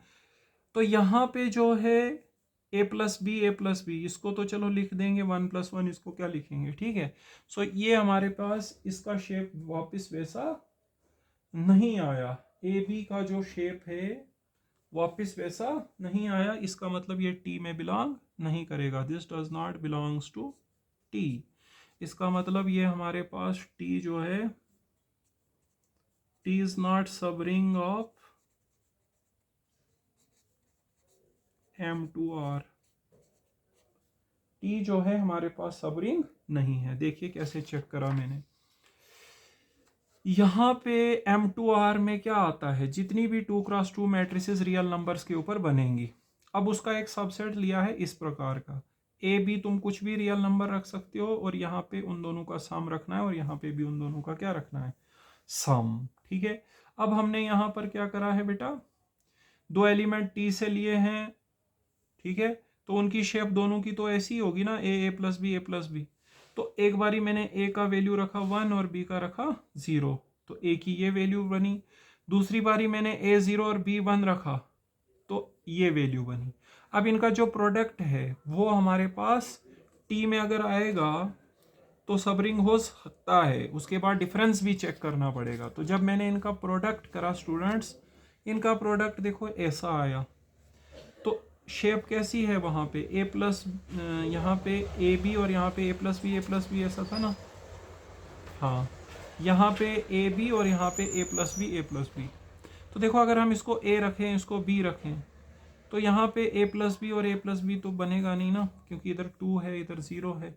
तो यहाँ पे जो है ए प्लस बी, इसको तो चलो लिख देंगे 1 + 1, इसको क्या लिखेंगे, ठीक है। सो ये हमारे पास इसका शेप वापस वैसा नहीं आया, ए बी का जो शेप है वापस वैसा नहीं आया, इसका मतलब ये टी में बिलोंग नहीं करेगा, this does not belongs to T. इसका मतलब ये हमारे पास टी जो है, T is not subring of M2R, T जो है हमारे पास सब रिंग नहीं है। देखिए कैसे चेक करा मैंने, यहाँ पे M2R में क्या आता है, जितनी भी 2x2 मैट्रिसेस रियल नंबर्स के ऊपर बनेंगी। अब उसका एक सबसेट लिया है इस प्रकार का, ए बी तुम कुछ भी रियल नंबर रख सकते हो, और यहाँ पे उन दोनों का सम रखना है, और यहाँ पे भी उन दोनों का क्या रखना है, सम, ठीक है। अब हमने यहाँ पर क्या करा है बेटा, दो एलिमेंट टी से लिए हैं, ठीक है, तो उनकी शेप दोनों की तो ऐसी होगी ना, ए प्लस बी, तो एक बारी मैंने ए का वैल्यू रखा 1 और बी का रखा 0, तो ए की ये वैल्यू बनी। दूसरी बारी मैंने ए 0 और बी 1 रखा, तो ये वैल्यू बनी। अब इनका जो प्रोडक्ट है वो हमारे पास टी में अगर आएगा तो सब रिंग हो सकता है, उसके बाद डिफरेंस भी चेक करना पड़ेगा। तो जब मैंने इनका प्रोडक्ट करा स्टूडेंट्स, इनका प्रोडक्ट देखो ऐसा आया, तो शेप कैसी है वहाँ पे ए प्लस, यहाँ पे ए बी और यहाँ पे ए प्लस बी ऐसा था ना, हाँ, यहाँ पे ए बी और यहाँ पे ए plus B, A plus B. तो देखो अगर हम इसको ए रखें, इसको बी रखें, तो यहाँ पे ए प्लस बी और ए प्लस बी तो बनेगा नहीं ना, क्योंकि इधर 2 है, इधर 0 है।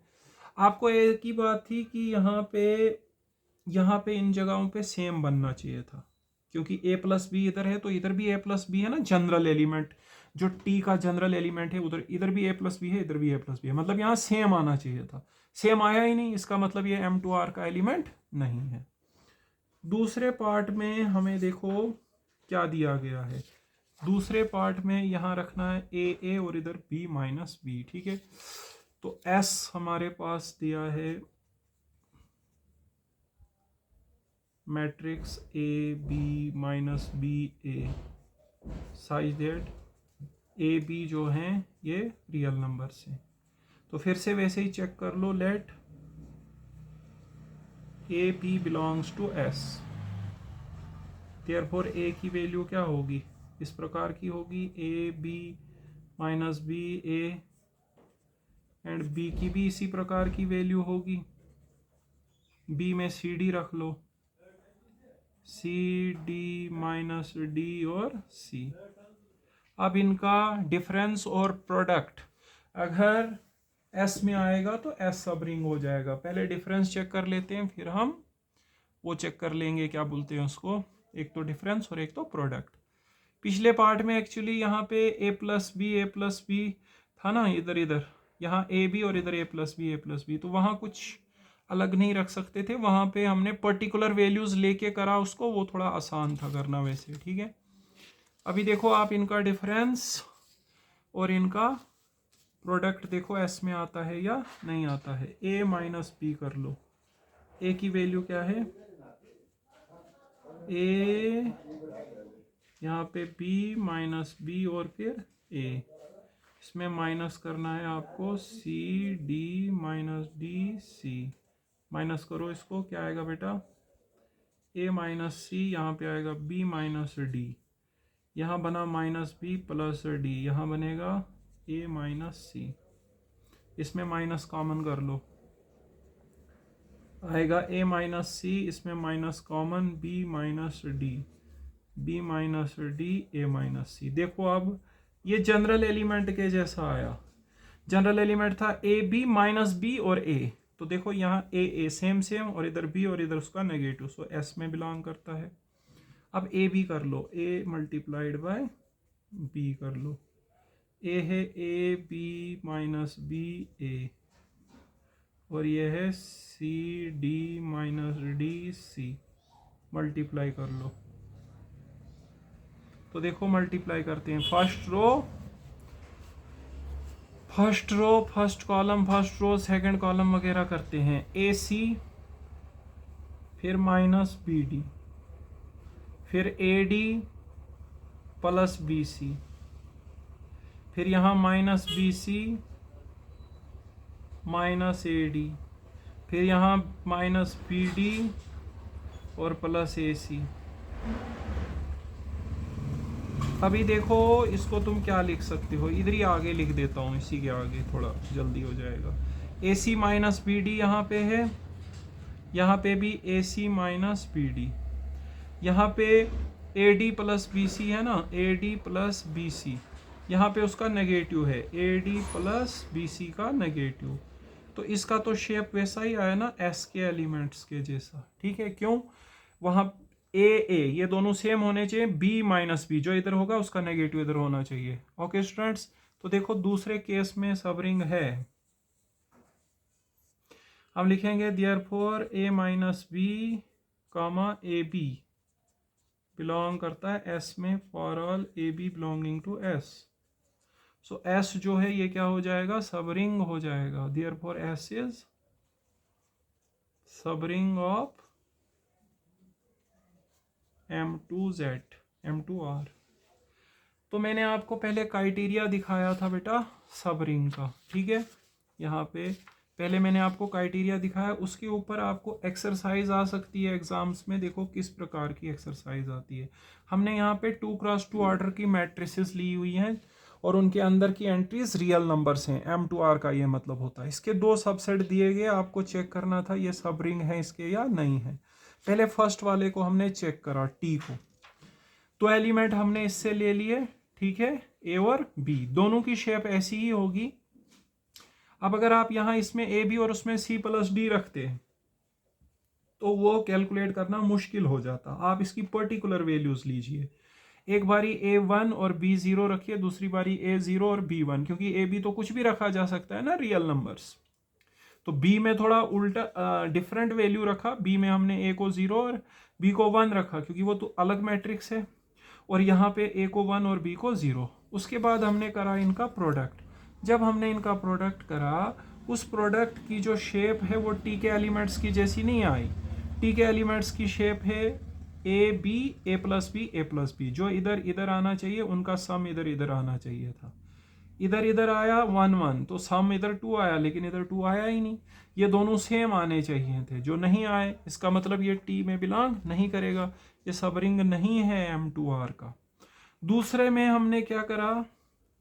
आपको एक ही बात थी कि यहाँ पे इन जगहों पे सेम बनना चाहिए था, क्योंकि ए प्लस बी इधर है तो इधर भी ए प्लस बी है ना, जनरल एलिमेंट जो टी का जनरल एलिमेंट है, उधर इधर भी ए प्लस बी है, इधर भी ए प्लस बी है, मतलब यहाँ सेम आना चाहिए था। सेम आया ही नहीं, इसका मतलब ये M2R का एलिमेंट नहीं है। दूसरे पार्ट में हमें देखो क्या दिया गया है। दूसरे पार्ट में यहाँ रखना है ए और इधर बी माइनस बी, ठीक है। तो S हमारे पास दिया है matrix A B minus B A, such that A B जो हैं ये रियल नंबर्स हैं। तो फिर से वैसे ही चेक कर लो, let A B belongs to S, therefore A की वैल्यू क्या होगी, इस प्रकार की होगी, A B minus B A, and B की भी इसी प्रकार की वैल्यू होगी। बी में सी डी रख लो, सी डी माइनस डी और सी। अब इनका डिफरेंस और प्रोडक्ट अगर एस में आएगा तो एस सब रिंग हो जाएगा। पहले डिफरेंस चेक कर लेते हैं, फिर हम वो चेक कर लेंगे क्या बोलते हैं उसको, एक तो डिफरेंस और एक तो प्रोडक्ट। पिछले पार्ट में एक्चुअली यहाँ पे ए प्लस बी था ना, इधर इधर यहाँ ए बी और इधर ए प्लस बी, तो वहाँ कुछ अलग नहीं रख सकते थे, वहाँ पे हमने पर्टिकुलर वैल्यूज लेके करा उसको, वो थोड़ा आसान था करना वैसे, ठीक है। अभी देखो आप इनका डिफरेंस और इनका प्रोडक्ट देखो एस में आता है या नहीं आता है। ए माइनस बी कर लो, ए की वैल्यू क्या है, ए यहाँ पे बी माइनस बी और फिर ए, इसमें माइनस करना है आपको C D minus D C. Minus करो इसको, क्या आएगा बेटा, ए माइनस सी, यहाँ पे आएगा बी माइनस डी, यहाँ बना माइनस बी प्लस डी, यहाँ बनेगा ए माइनस सी। इसमें माइनस कॉमन कर लो, आएगा ए माइनस सी, इसमें minus common B minus D, B minus D A minus C. देखो अब ये जनरल एलिमेंट के जैसा आया, जनरल एलिमेंट था ए बी माइनस बी और ए, तो देखो यहाँ ए सेम और इधर बी और इधर उसका नेगेटिव, सो एस में बिलोंग करता है। अब ए बी कर लो, ए मल्टीप्लाइड बाय बी कर लो, ए है A B minus B A, और ये है C D minus D C, multiply कर लो। तो देखो मल्टीप्लाई करते हैं, first row first column, first row second column वगैरह करते हैं। ए सी फिर माइनस बी डी, फिर A D plus B C, फिर यहाँ minus B C minus A D, फिर यहाँ माइनस बी डी और प्लस ए सी। अभी देखो इसको तुम क्या लिख सकते हो, इधर ही आगे लिख देता हूँ, इसी के आगे थोड़ा जल्दी हो जाएगा। A C minus B D यहाँ पे है, यहाँ पे भी A C minus B D, यहाँ पे A D plus B C है ना, A D plus B C, यहाँ पे उसका नेगेटिव है, A D plus B C का नेगेटिव। तो इसका तो शेप वैसा ही आया ना एस के एलिमेंट्स के जैसा, ठीक है। क्यों, वहाँ ए ये दोनों सेम होने चाहिए, बी माइनस बी जो इधर होगा उसका नेगेटिव इधर होना चाहिए। ओके स्टूडेंट्स, तो देखो दूसरे केस में सब रिंग है, हम लिखेंगे therefore A minus B comma A B belong करता है एस में, for all A B belonging to S. So S जो है ये क्या हो जाएगा, सब रिंग हो जाएगा, therefore S is subring of M2Z M2R। तो मैंने आपको पहले क्राइटेरिया दिखाया था बेटा सब रिंग का, ठीक है। यहाँ पे पहले मैंने आपको क्राइटेरिया दिखाया, उसके ऊपर आपको एक्सरसाइज आ सकती है एग्जाम्स में। देखो किस प्रकार की एक्सरसाइज आती है। हमने यहाँ पे 2x2 ऑर्डर की मैट्रिसेस ली हुई हैं, और उनके अंदर की एंट्रीज रियल नंबर्स हैं। M2R का ये मतलब होता है। इसके दो सबसेट दिए गए, आपको चेक करना था ये सब रिंग है इसके या नहीं है। पहले फर्स्ट वाले को हमने चेक करा, T को, तो एलिमेंट हमने इससे ले लिए, ठीक है, A और B, दोनों की शेप ऐसी ही होगी। अब अगर आप यहां इसमें AB और उसमें C+D रखते हैं तो वो कैलकुलेट करना मुश्किल हो जाता। आप इसकी पर्टिकुलर वैल्यूज लीजिए, एक बारी A1 और B0 रखिए, दूसरी बारी A0 और B1, क्योंकि AB तो कुछ भी रखा जा सकता है ना रियल नंबर्स। तो B में थोड़ा उल्टा डिफरेंट वैल्यू रखा, B में हमने A को 0 और B को 1 रखा, क्योंकि वो तो अलग मैट्रिक्स है, और यहाँ पे A को 1 और B को 0। उसके बाद हमने करा इनका प्रोडक्ट। जब हमने इनका प्रोडक्ट करा, उस प्रोडक्ट की जो शेप है वो T के एलिमेंट्स की जैसी नहीं आई। T के एलिमेंट्स की शेप है A B A plus B A plus B, जो इधर इधर आना चाहिए उनका सम इधर इधर आना चाहिए था। इधर इधर आया 1 1, तो सम इधर 2 आया, लेकिन इधर 2 आया ही नहीं। ये दोनों सेम आने चाहिए थे, जो नहीं आए, इसका मतलब ये T में बिलोंग नहीं करेगा, ये सब रिंग नहीं है M2R का। दूसरे में हमने क्या करा,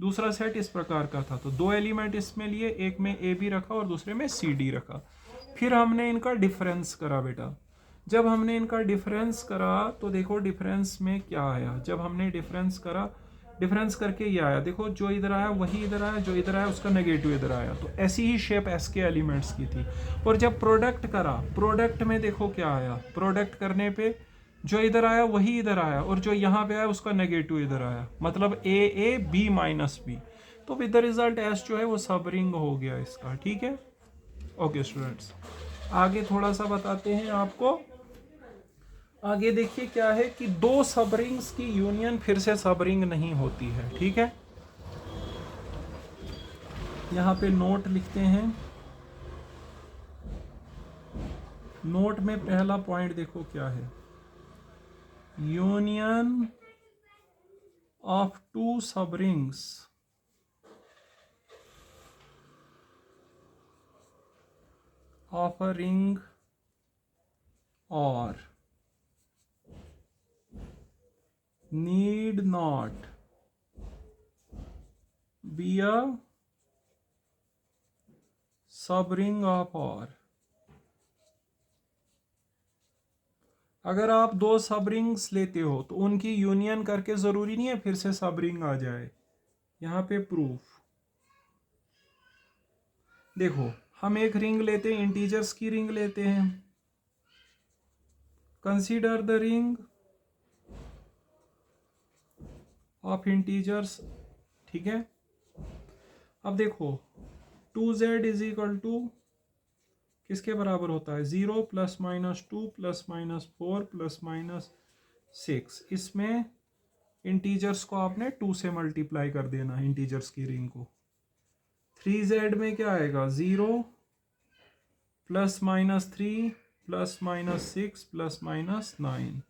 दूसरा सेट इस प्रकार का था, तो दो एलिमेंट इसमें लिए, एक में AB रखा और दूसरे में CD रखा। फिर हमने इनका डिफरेंस करा बेटा। जब हमने इनका डिफरेंस करा तो देखो डिफरेंस में क्या आया। जब हमने डिफरेंस करा, डिफरेंस करके ये आया, देखो जो इधर आया वही इधर आया, जो इधर आया उसका नेगेटिव इधर आया। तो ऐसी ही शेप S के एलिमेंट्स की थी। और जब प्रोडक्ट करा, प्रोडक्ट में देखो क्या आया, प्रोडक्ट करने पे जो इधर आया वही इधर आया, और जो यहाँ पे आया उसका नेगेटिव इधर आया, मतलब A B माइनस B। तो विद द रिजल्ट S जो है वो सब रिंग हो गया इसका, ठीक है। ओके स्टूडेंट्स, आगे थोड़ा सा बताते हैं आपको। आगे देखिए क्या है कि दो सब रिंग्स की यूनियन फिर से सब रिंग नहीं होती है, ठीक है। यहाँ पे नोट लिखते हैं। नोट में पहला पॉइंट देखो क्या है, यूनियन ऑफ टू सब रिंग्स ऑफ अ रिंग और need not be a subring of OR। अगर आप दो सब रिंग्स लेते हो तो उनकी यूनियन करके जरूरी नहीं है फिर से सब रिंग आ जाए। यहां पे प्रूफ देखो, हम एक रिंग लेते हैं, इंटीजर्स की रिंग लेते हैं, consider the ring of integers, ठीक है। अब देखो 2z इज इक्वल टू किसके बराबर होता है, 0 plus minus 2 plus minus 4 plus minus 6। इसमें इंटीजर्स को आपने 2 से मल्टीप्लाई कर देना है, इंटीजर्स की रिंग को। 3z में क्या आएगा, 0 plus minus 3 plus minus 6 plus minus 9।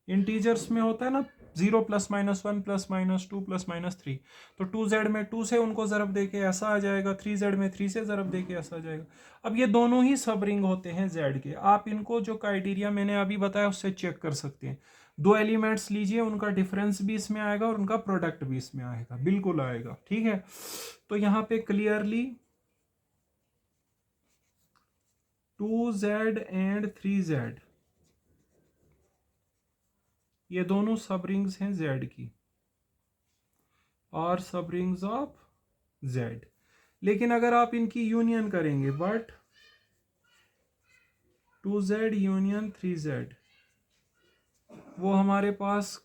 Integers में होता है ना 0 plus minus 1 plus minus 2 plus minus 3, तो 2z में 2 से उनको ज़रब दे के ऐसा आ जाएगा, 3z में 3 से ज़रब दे के ऐसा आ जाएगा। अब ये दोनों ही सब रिंग होते हैं z के। आप इनको जो क्राइटेरिया मैंने अभी बताया उससे चेक कर सकते हैं। दो एलिमेंट्स लीजिए, उनका डिफरेंस भी इसमें आएगा और उनका प्रोडक्ट भी इसमें आएगा, बिल्कुल आएगा, ठीक है। तो यहाँ पे क्लियरली 2z एंड 3z ये दोनों सब रिंग्स हैं z की, और सब रिंग्स ऑफ z। लेकिन अगर आप इनकी यूनियन करेंगे, बट 2z यूनियन 3z, वो हमारे पास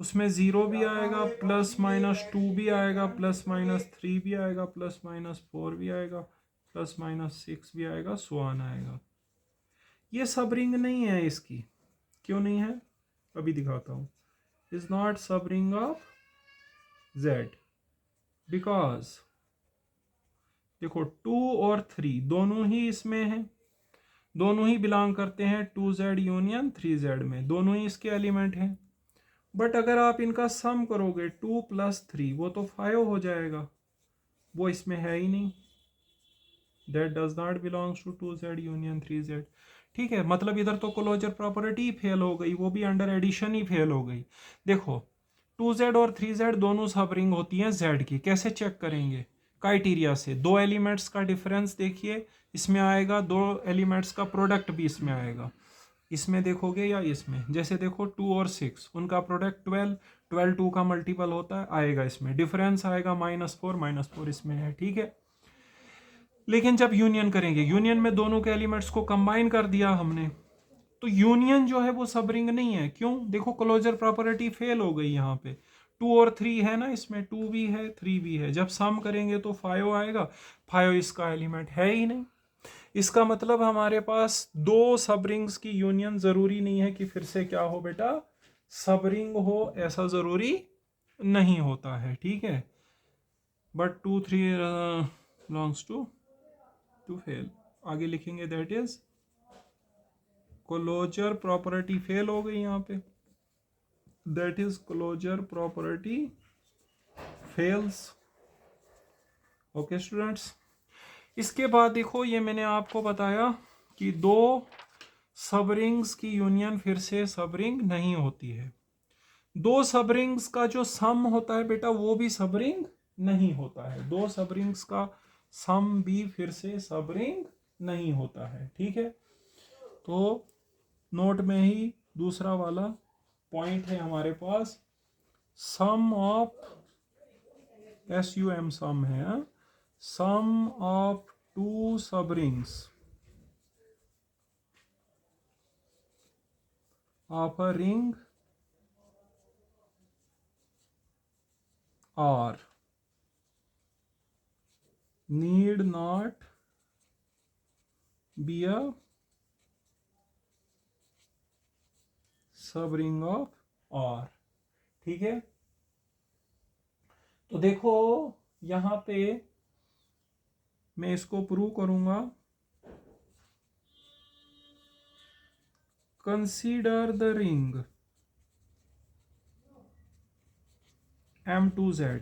उसमें 0 भी आएगा, प्लस माइनस 2 भी आएगा, प्लस माइनस 3 भी आएगा, प्लस माइनस 4 भी आएगा, प्लस माइनस 6 भी आएगा, सो ऑन आएगा। ये सब रिंग नहीं है इसकी। क्यों नहीं है, अभी दिखाता हूं। Is not subring of z because देखो 2 और 3 दोनों ही इसमें हैं, दोनों ही बिलोंग करते हैं 2z यूनियन 3z में, दोनों ही इसके एलिमेंट हैं। बट अगर आप इनका सम करोगे 2 प्लस 3, वो तो 5 हो जाएगा, वो इसमें है ही नहीं। That does not belongs to 2z union 3z, ठीक है। मतलब इधर तो क्लोजर प्रॉपर्टी फेल हो गई, वो भी अंडर एडिशन ही फेल हो गई। देखो 2z और 3z दोनों सब रिंग होती हैं z की। कैसे चेक करेंगे? क्राइटेरिया से। दो एलिमेंट्स का डिफरेंस देखिए इसमें आएगा, दो एलिमेंट्स का प्रोडक्ट भी इसमें आएगा। इसमें देखोगे या इसमें, जैसे देखो 2 और 6 उनका प्रोडक्ट 12, 12 2 का मल्टीपल होता है, आएगा इसमें। डिफरेंस आएगा -4 इसमें है, ठीक है। लेकिन जब यूनियन करेंगे, यूनियन में दोनों के एलिमेंट्स को कंबाइन कर दिया हमने, तो यूनियन जो है वो सब रिंग नहीं है। क्यों? देखो क्लोजर प्रॉपर्टी फेल हो गई यहाँ पे। 2 और 3 है ना, इसमें 2 भी है 3 भी है। जब सम करेंगे तो 5 आएगा, 5 इसका एलिमेंट है ही नहीं। इसका मतलब हमारे पास दो सब रिंग्स की यूनियन जरूरी नहीं है कि फिर से क्या हो बेटा, सब रिंग हो, ऐसा जरूरी नहीं होता है, ठीक है। But 2 3 belongs to fail. आगे लिखेंगे that is closure property fail हो गई यहाँ पे, that is closure property fails. Okay students, इसके बाद देखो ये मैंने आपको बताया कि दो सब रिंग्स की यूनियन फिर से सब रिंग नहीं होती है। दो सब रिंग्स का जो सम होता है बेटा वो भी सब रिंग नहीं होता है। दो सब रिंग्स का सम भी फिर से सब रिंग नहीं होता है, ठीक है। तो नोट में ही दूसरा वाला पॉइंट है हमारे पास, सम ऑफ SUM सम है, सम ऑफ टू सब rings of a ring R need not be a सब रिंग ऑफ R, ठीक है। तो देखो यहां पे मैं इसको प्रूव करूंगा। कंसीडर द रिंग M2Z,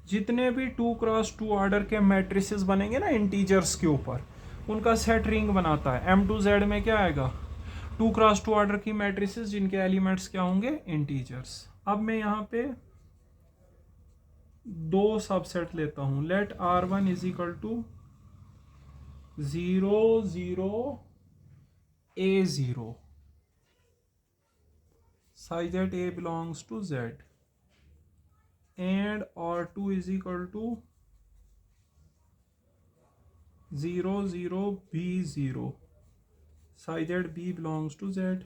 जितने भी 2x2 ऑर्डर के मैट्रिसेस बनेंगे ना इंटीजर्स के ऊपर, उनका सेट रिंग बनाता है। M2Z में क्या आएगा? 2x2 ऑर्डर की मैट्रिसेस जिनके एलिमेंट्स क्या होंगे? इंटीजर्स। अब मैं यहाँ पे दो सबसेट लेता हूं। Let R1 is equal to 0 0 A0 such that A belongs to Z and R2 is equal to 0 0 B0 such that B belongs to Z।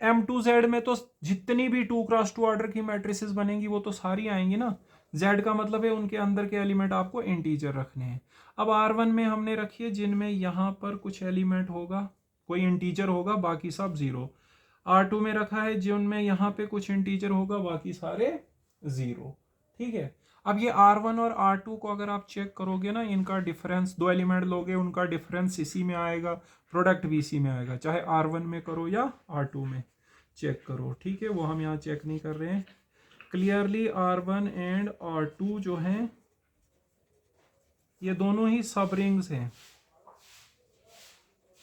M2Z में तो जितनी भी 2x2 ऑर्डर की मैट्रिसेस बनेंगी वो तो सारी आएंगी ना। Z का मतलब है उनके अंदर के एलिमेंट आपको इंटीजर रखने हैं। अब R1 में हमने रखी है जिनमें यहां पर कुछ एलिमेंट होगा, कोई इंटीजर होगा, बाकी सब जीरो। R2 में रखा है जिनमें यहां पे कुछ इंटीजर होगा, बाकी सारे जीरो, ठीक है। अब ये R1 और R2 को अगर आप चेक करोगे ना, इनका डिफरेंस, दो एलिमेंट लोगे उनका डिफरेंस इसी में आएगा, प्रोडक्ट भी इसी में आएगा, चाहे R1 में करो या R2 में चेक करो, ठीक है। वो हम यहाँ चेक नहीं कर रहे हैं। क्लियरली R1 एंड R2 जो हैं ये दोनों ही सब रिंग्स हैं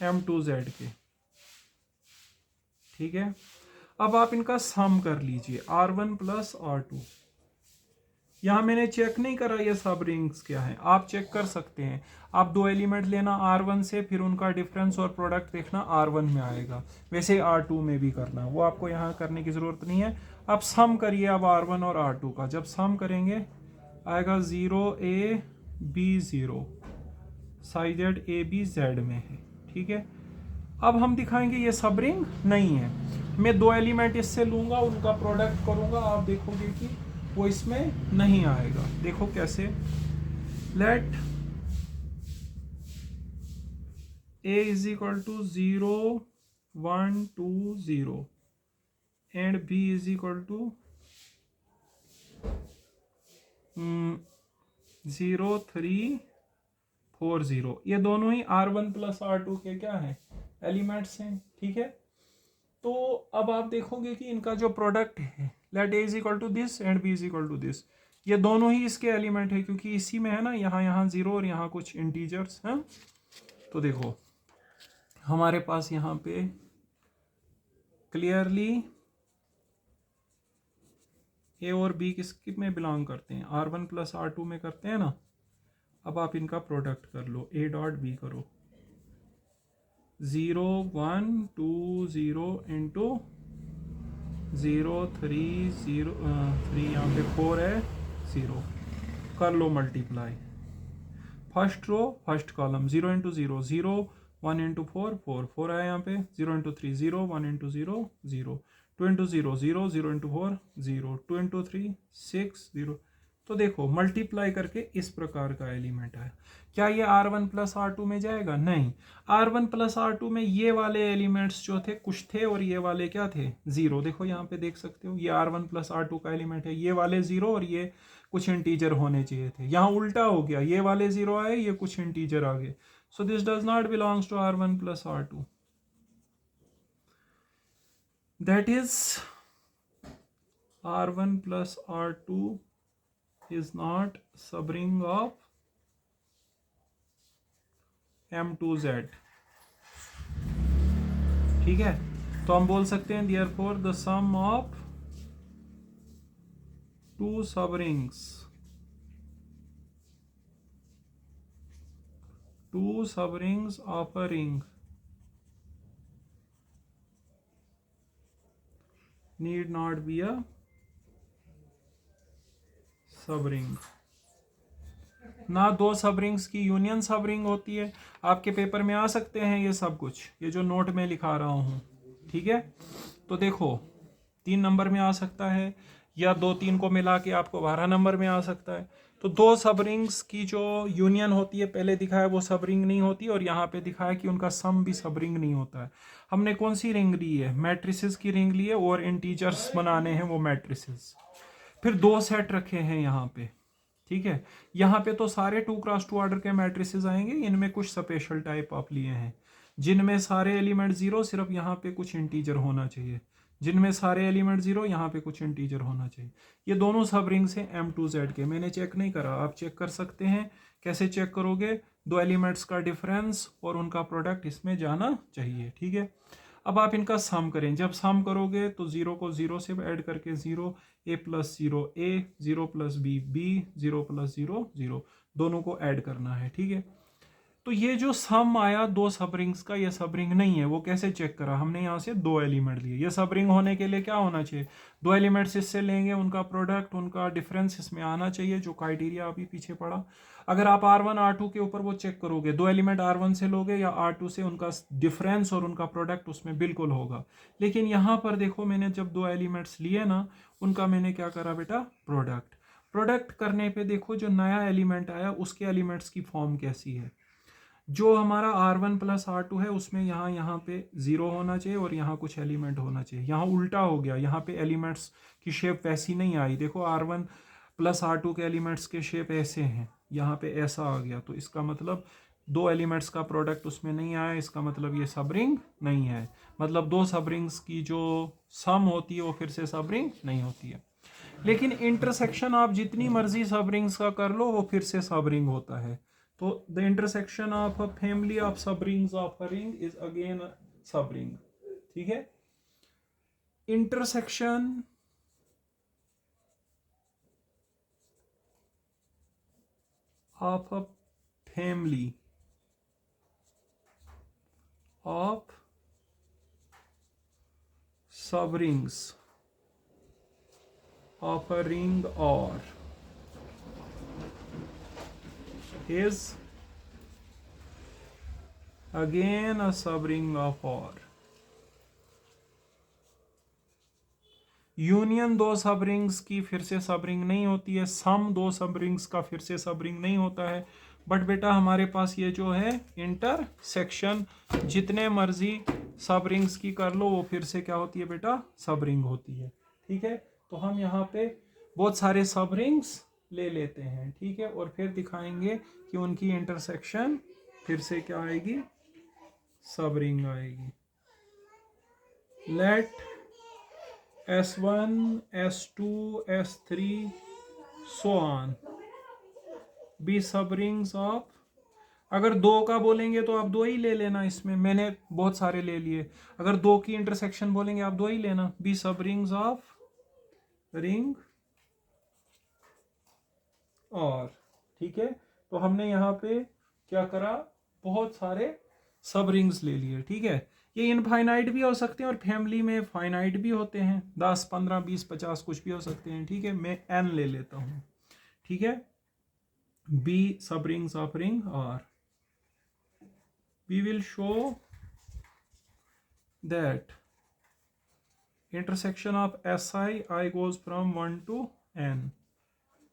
M2Z के, ठीक है। अब आप इनका सम कर लीजिए, R1 प्लस R2। यहां मैंने चेक नहीं करा ये सब रिंग्स क्या है, आप चेक कर सकते हैं। आप दो एलिमेंट लेना R1 से, फिर उनका डिफरेंस और प्रोडक्ट देखना R1 में आएगा, वैसे R2 में भी करना, वो आपको यहाँ करने की जरूरत नहीं है। अब सम करिए अब R1 और R2 का, जब सम करेंगे आएगा 0 A B0 size A B Z में है, ठीक है। अब हम दिखाएंगे ये सब रिंग नहीं है। मैं दो एलिमेंट इससे लूंगा, उनका प्रोडक्ट करूंगा, आप देखोगे कि वो इसमें नहीं आएगा। देखो कैसे, let A is equal to 0 1 2 0 and B is equal to 0 3 4 0। ये दोनों ही R1 प्लस R2 के क्या है? एलिमेंट्स हैं, ठीक है। तो अब आप देखोगे कि इनका जो प्रोडक्ट है, let A is equal to this and B is equal to this, ये दोनों ही इसके एलिमेंट है, क्योंकि इसी में है ना, यहाँ जीरो और यहाँ कुछ इंटीजर्स हैं। तो देखो हमारे पास यहाँ पे क्लियरली ए और बी किस में बिलोंग करते हैं, R1 प्लस R2 में करते हैं ना। अब आप इनका प्रोडक्ट कर लो, ए डॉट बी करो, 0 1 2 0 इंटू 0 3 0 3 यहाँ पे 4 है 0, कर लो multiply. First row first column 0 into 0 0, 1 into 4 4 4 आया यहाँ पे, 0 into 3 0, 1 into 0 0, 2 into 0 0, 0 into 4 0, 2 into 3 6 0। तो देखो मल्टीप्लाई करके इस प्रकार का एलिमेंट आया। क्या ये R1 प्लस R2 में जाएगा? नहीं। R1 प्लस R2 में ये वाले एलिमेंट्स जो थे कुछ थे और ये वाले क्या थे, जीरो। देखो यहाँ पे देख सकते हो, ये R1 प्लस R2 का एलिमेंट है, ये वाले जीरो और ये कुछ इंटीजर होने चाहिए थे। यहाँ उल्टा हो गया, ये वाले जीरो आए, ये कुछ इंटीजर आ गए। So this does not belongs to R1 plus R2। That is R1 plus R2 is not subring of M2Z। ठीक है, तो हम बोल सकते हैं therefore the sum of two subrings of a ring need not be a subring. ना दो सबरिंग्स की यूनियन सबरिंग होती है। आपके पेपर में आ सकते हैं ये सब कुछ, ये जो नोट में लिखा रहा हूँ, ठीक है। तो देखो 3 नंबर में आ सकता है, या 2-3 को मिला के आपको 12 नंबर में आ सकता है। तो दो सबरिंग्स की जो यूनियन होती है, पहले दिखाया वो सबरिंग नहीं होती, और यहाँ पे दिखाया कि उनका सम भी सबरिंग नहीं होता है। हमने कौन सी रिंग ली है? मैट्रिसेस की रिंग ली है, और इंटीजर्स बनाने हैं वो मैट्रिसेस। फिर 2 सेट रखे हैं यहाँ पे, ठीक है। यहाँ पे तो सारे 2x2 ऑर्डर के मैट्रिसेस आएंगे, इनमें कुछ स्पेशल टाइप आप लिए हैं, जिनमें सारे एलिमेंट 0, सिर्फ यहाँ पे कुछ इंटीजर होना चाहिए। जिनमें सारे एलिमेंट 0, यहाँ पे कुछ इंटीजर होना चाहिए। ये दोनों सब रिंग्स हैं M2Z के। मैंने चेक नहीं करा, आप चेक कर सकते हैं। कैसे चेक करोगे? 2 एलिमेंट्स का डिफरेंस और उनका प्रोडक्ट इसमें जाना चाहिए, ठीक है। अब आप इनका सम करें। जब सम करोगे तो 0 को 0 से ऐड करके 0, a plus 0 a, 0 plus b b, 0 plus 0 0, दोनों को ऐड करना है, ठीक है। तो ये जो सम आया 2 सबरिंग्स का, ये सबरिंग नहीं है। वो कैसे चेक करा? हमने यहाँ से 2 एलिमेंट लिए। ये सबरिंग होने के लिए क्या होना चाहिए? 2 एलिमेंट्स इससे लेंगे, उनका प्रोडक्ट, उनका डिफरेंस इसमें आना चाहिए, जो क्राइटेरिया अभी पीछे पड़ा। अगर आप R1 R2 के ऊपर वो चेक करोगे, 2 एलिमेंट R1 से लोगे या R2 से, उनका डिफरेंस और उनका प्रोडक्ट उसमें बिल्कुल होगा। लेकिन यहाँ पर देखो, मैंने जब 2 एलिमेंट्स लिए ना, उनका मैंने क्या करा बेटा? प्रोडक्ट करने पे देखो जो नया एलिमेंट आया उसके एलिमेंट्स की फॉर्म कैसी है। जो हमारा R1 प्लस R2 है उसमें यहाँ पे 0 होना चाहिए और यहाँ कुछ एलिमेंट होना चाहिए। यहाँ उल्टा हो गया, यहाँ पे एलिमेंट्स की शेप वैसी नहीं आई। देखो R1 प्लस R2 के एलिमेंट्स के शेप ऐसे हैं, यहाँ पे ऐसा आ गया। तो इसका मतलब 2 एलिमेंट्स का प्रोडक्ट उसमें नहीं आया, इसका मतलब ये सबरिंग नहीं है। मतलब 2 सबरिंग्स की जो सम होती है वो फिर से सबरिंग नहीं होती है। लेकिन इंटरसेक्शन आप जितनी मर्जी सबरिंग्स का कर लो, वो फिर से सबरिंग होता है। तो the intersection of a family of subrings of a ring is again subring, ठीक है। Intersection of a family of subrings of a ring OR is again a subring of OR। Union 2 सबरिंग्स की फिर से सबरिंग नहीं होती है, सम 2 सबरिंग्स का फिर से सबरिंग नहीं होता है। बट बेटा हमारे पास ये जो है इंटरसेक्शन, जितने मर्जी सबरिंग्स की कर लो, वो फिर से क्या होती है बेटा? सबरिंग होती है, ठीक है। तो हम यहाँ पे बहुत सारे सबरिंग्स ले लेते हैं, ठीक है, और फिर दिखाएंगे कि उनकी इंटरसेक्शन फिर से क्या आएगी? सबरिंग आएगी। Let S1 S2 S3 so on be subrings of, अगर 2 का बोलेंगे तो आप 2 ही ले लेना, इसमें मैंने बहुत सारे ले लिए। अगर 2 की इंटरसेक्शन बोलेंगे आप 2 ही लेना। B subrings of ring R. ठीक है, तो हमने यहाँ पे क्या करा, बहुत सारे सब रिंग्स ले लिए। ठीक है, ये इनफाइनाइट भी हो सकते हैं और फैमिली में फाइनाइट भी होते हैं, 10 15 20 50 कुछ भी हो सकते हैं। ठीक है, मैं एन ले लेता हूँ। ठीक है, B subrings of ring R. We will show that intersection of SI I goes from 1 to n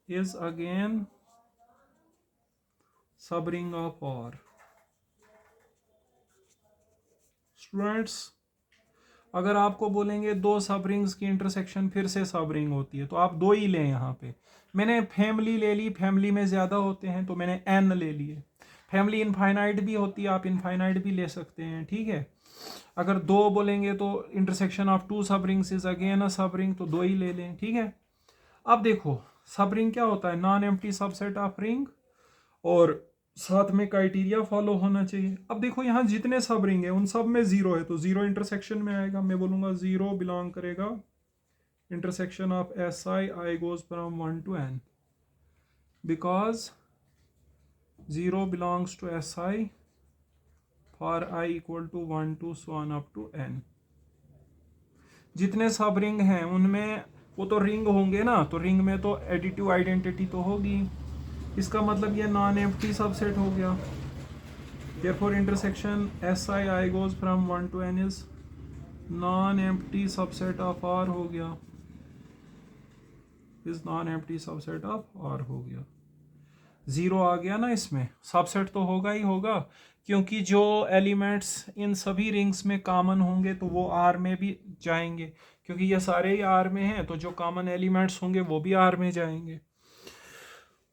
is again subring of R. Students, अगर आपको बोलेंगे दो सब रिंग्स की इंटरसेक्शन फिर से सब रिंग होती है तो आप दो ही लें। यहाँ पे मैंने फैमिली ले ली, फैमिली में ज़्यादा होते हैं तो मैंने एन ले लिए। फैमिली इनफाइनाइट भी होती है, आप इनफाइनाइट भी ले सकते हैं। ठीक है, अगर दो बोलेंगे तो इंटरसेक्शन ऑफ टू सब रिंग्स इज अगेन अ सब रिंग, तो दो ही ले लें। ठीक है, अब देखो सब रिंग क्या होता है, non empty subset of ring, और साथ में क्राइटेरिया फॉलो होना चाहिए। अब देखो यहाँ जितने सब रिंग है उन सब में जीरो है तो जीरो इंटरसेक्शन में आएगा। मैं बोलूंगा जीरो बिलोंग करेगा intersection of S I goes from 1 to n, because zero belongs to S I for I equal to 1 to so on up to n। जितने सब रिंग हैं उनमें वो तो रिंग होंगे ना, तो रिंग में तो एडिटिव आइडेंटिटी तो होगी। इसका मतलब ये नॉन एम्प्टी सबसेट हो गया। Therefore intersection SI goes from 1 to n is non-empty subset of R हो गया, is non-empty subset of R हो गया। जीरो आ गया ना, इसमें सबसेट तो होगा ही होगा, क्योंकि जो एलिमेंट्स इन सभी रिंग्स में कॉमन होंगे तो वो R में भी जाएंगे, क्योंकि ये सारे ही R में हैं तो जो कॉमन एलिमेंट्स होंगे वो भी R में जाएंगे।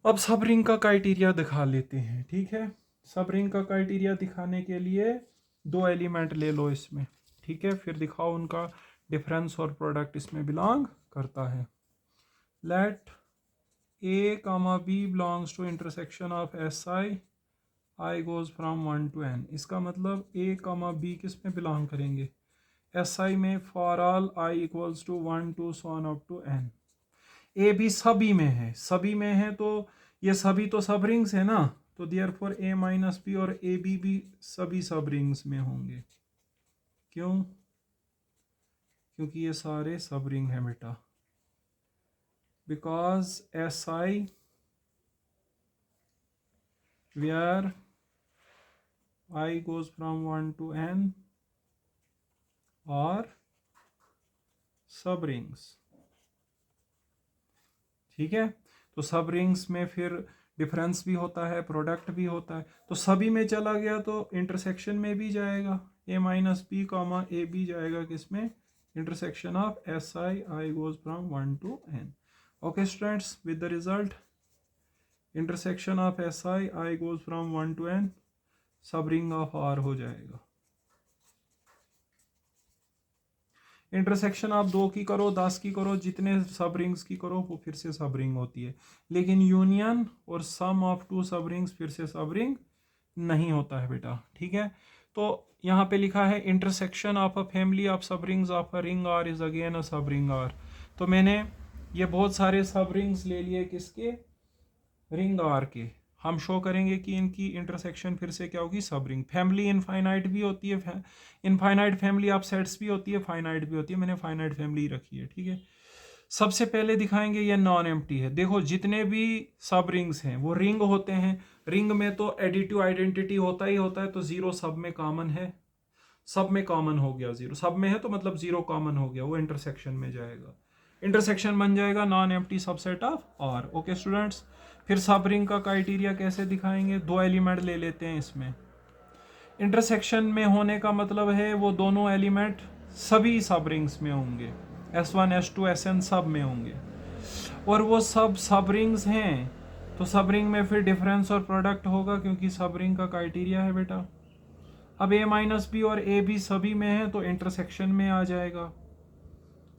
अब सब रिंग का क्राइटेरिया दिखा लेते हैं। ठीक है, सब रिंग का क्राइटेरिया दिखाने के लिए दो एलिमेंट ले लो इसमें। ठीक है, फिर दिखाओ उनका डिफरेंस और प्रोडक्ट इसमें बिलोंग करता है। Let A comma B belongs to intersection of S I goes from 1 to n। इसका मतलब ए कामा बी किस में बिलोंग करेंगे, एस आई में, for all I equals to 1 to so on up to n। A भी सभी में है, सभी में है तो ये सभी तो सब रिंग्स है ना, तो देयरफॉर ए माइनस बी और ए बी भी सभी सब रिंग्स में होंगे। क्यों, क्योंकि ये सारे सब रिंग है बेटा, because S I where I goes from 1 to n और सब रिंग्स। ठीक है, तो सब रिंग्स में फिर डिफरेंस भी होता है, प्रोडक्ट भी होता है, तो सभी में चला गया तो इंटरसेक्शन में भी जाएगा। A minus B comma A B जाएगा किसमें, intersection of S I goes from 1 to n। Okay students, with the result intersection of S I goes from 1 to n subring of R हो जाएगा। इंटरसेक्शन आप 2 की करो, 10 की करो, जितने सब रिंग्स की करो वो फिर से सब रिंग होती है, लेकिन यूनियन और सम ऑफ टू सब रिंग्स फिर से सब रिंग नहीं होता है बेटा। ठीक है, तो यहाँ पे लिखा है intersection of a family of subrings of a ring R is again a subring are. तो मैंने ये बहुत सारे सब रिंग्स ले लिए किसके, रिंग आर के। हम शो करेंगे कि इनकी इंटरसेक्शन फिर से क्या होगी, सब रिंग। फैमिली इनफाइनाइट भी होती है, इनफाइनाइट फैमिली ऑफ सेट्स भी होती है, फाइनाइट भी होती है, मैंने फाइनाइट फैमिली रखी है। ठीक है, सबसे पहले दिखाएंगे ये नॉन एम्प्टी है। देखो जितने भी सब रिंग्स हैं वो रिंग होते हैं, रिंग में तो एडिटिव आइडेंटिटी होता ही होता है, तो जीरो सब में कॉमन है, सब में कॉमन हो गया, जीरो सब में है तो मतलब जीरो कॉमन हो गया, वो इंटरसेक्शन में जाएगा, इंटरसेक्शन बन जाएगा non empty subset of R. Okay students, फिर सब रिंग का क्राइटेरिया कैसे दिखाएंगे, दो एलिमेंट ले लेते हैं इसमें। इंटरसेक्शन में होने का मतलब है वो दोनों एलिमेंट सभी सब रिंग्स में होंगे, S1 S2 Sn सब में होंगे, और वो सब रिंग्स हैं तो सब रिंग में फिर डिफरेंस और प्रोडक्ट होगा, क्योंकि सब रिंग का क्राइटेरिया है बेटा। अब ए माइनस बी और ए भी सभी में है तो इंटरसेक्शन में आ जाएगा,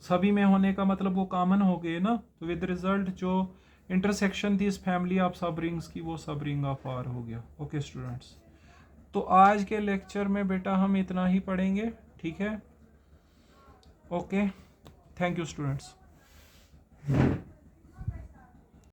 सभी में होने का मतलब वो कॉमन हो गए ना, तो विद रिजल्ट जो इंटरसेक्शन थी इस फैमिली ऑफ सब रिंग्स की वो सब रिंग ऑफ आर हो गया। ओके स्टूडेंट्स, तो आज के लेक्चर में बेटा हम इतना ही पढ़ेंगे। ठीक है, ओके, थैंक यू स्टूडेंट्स।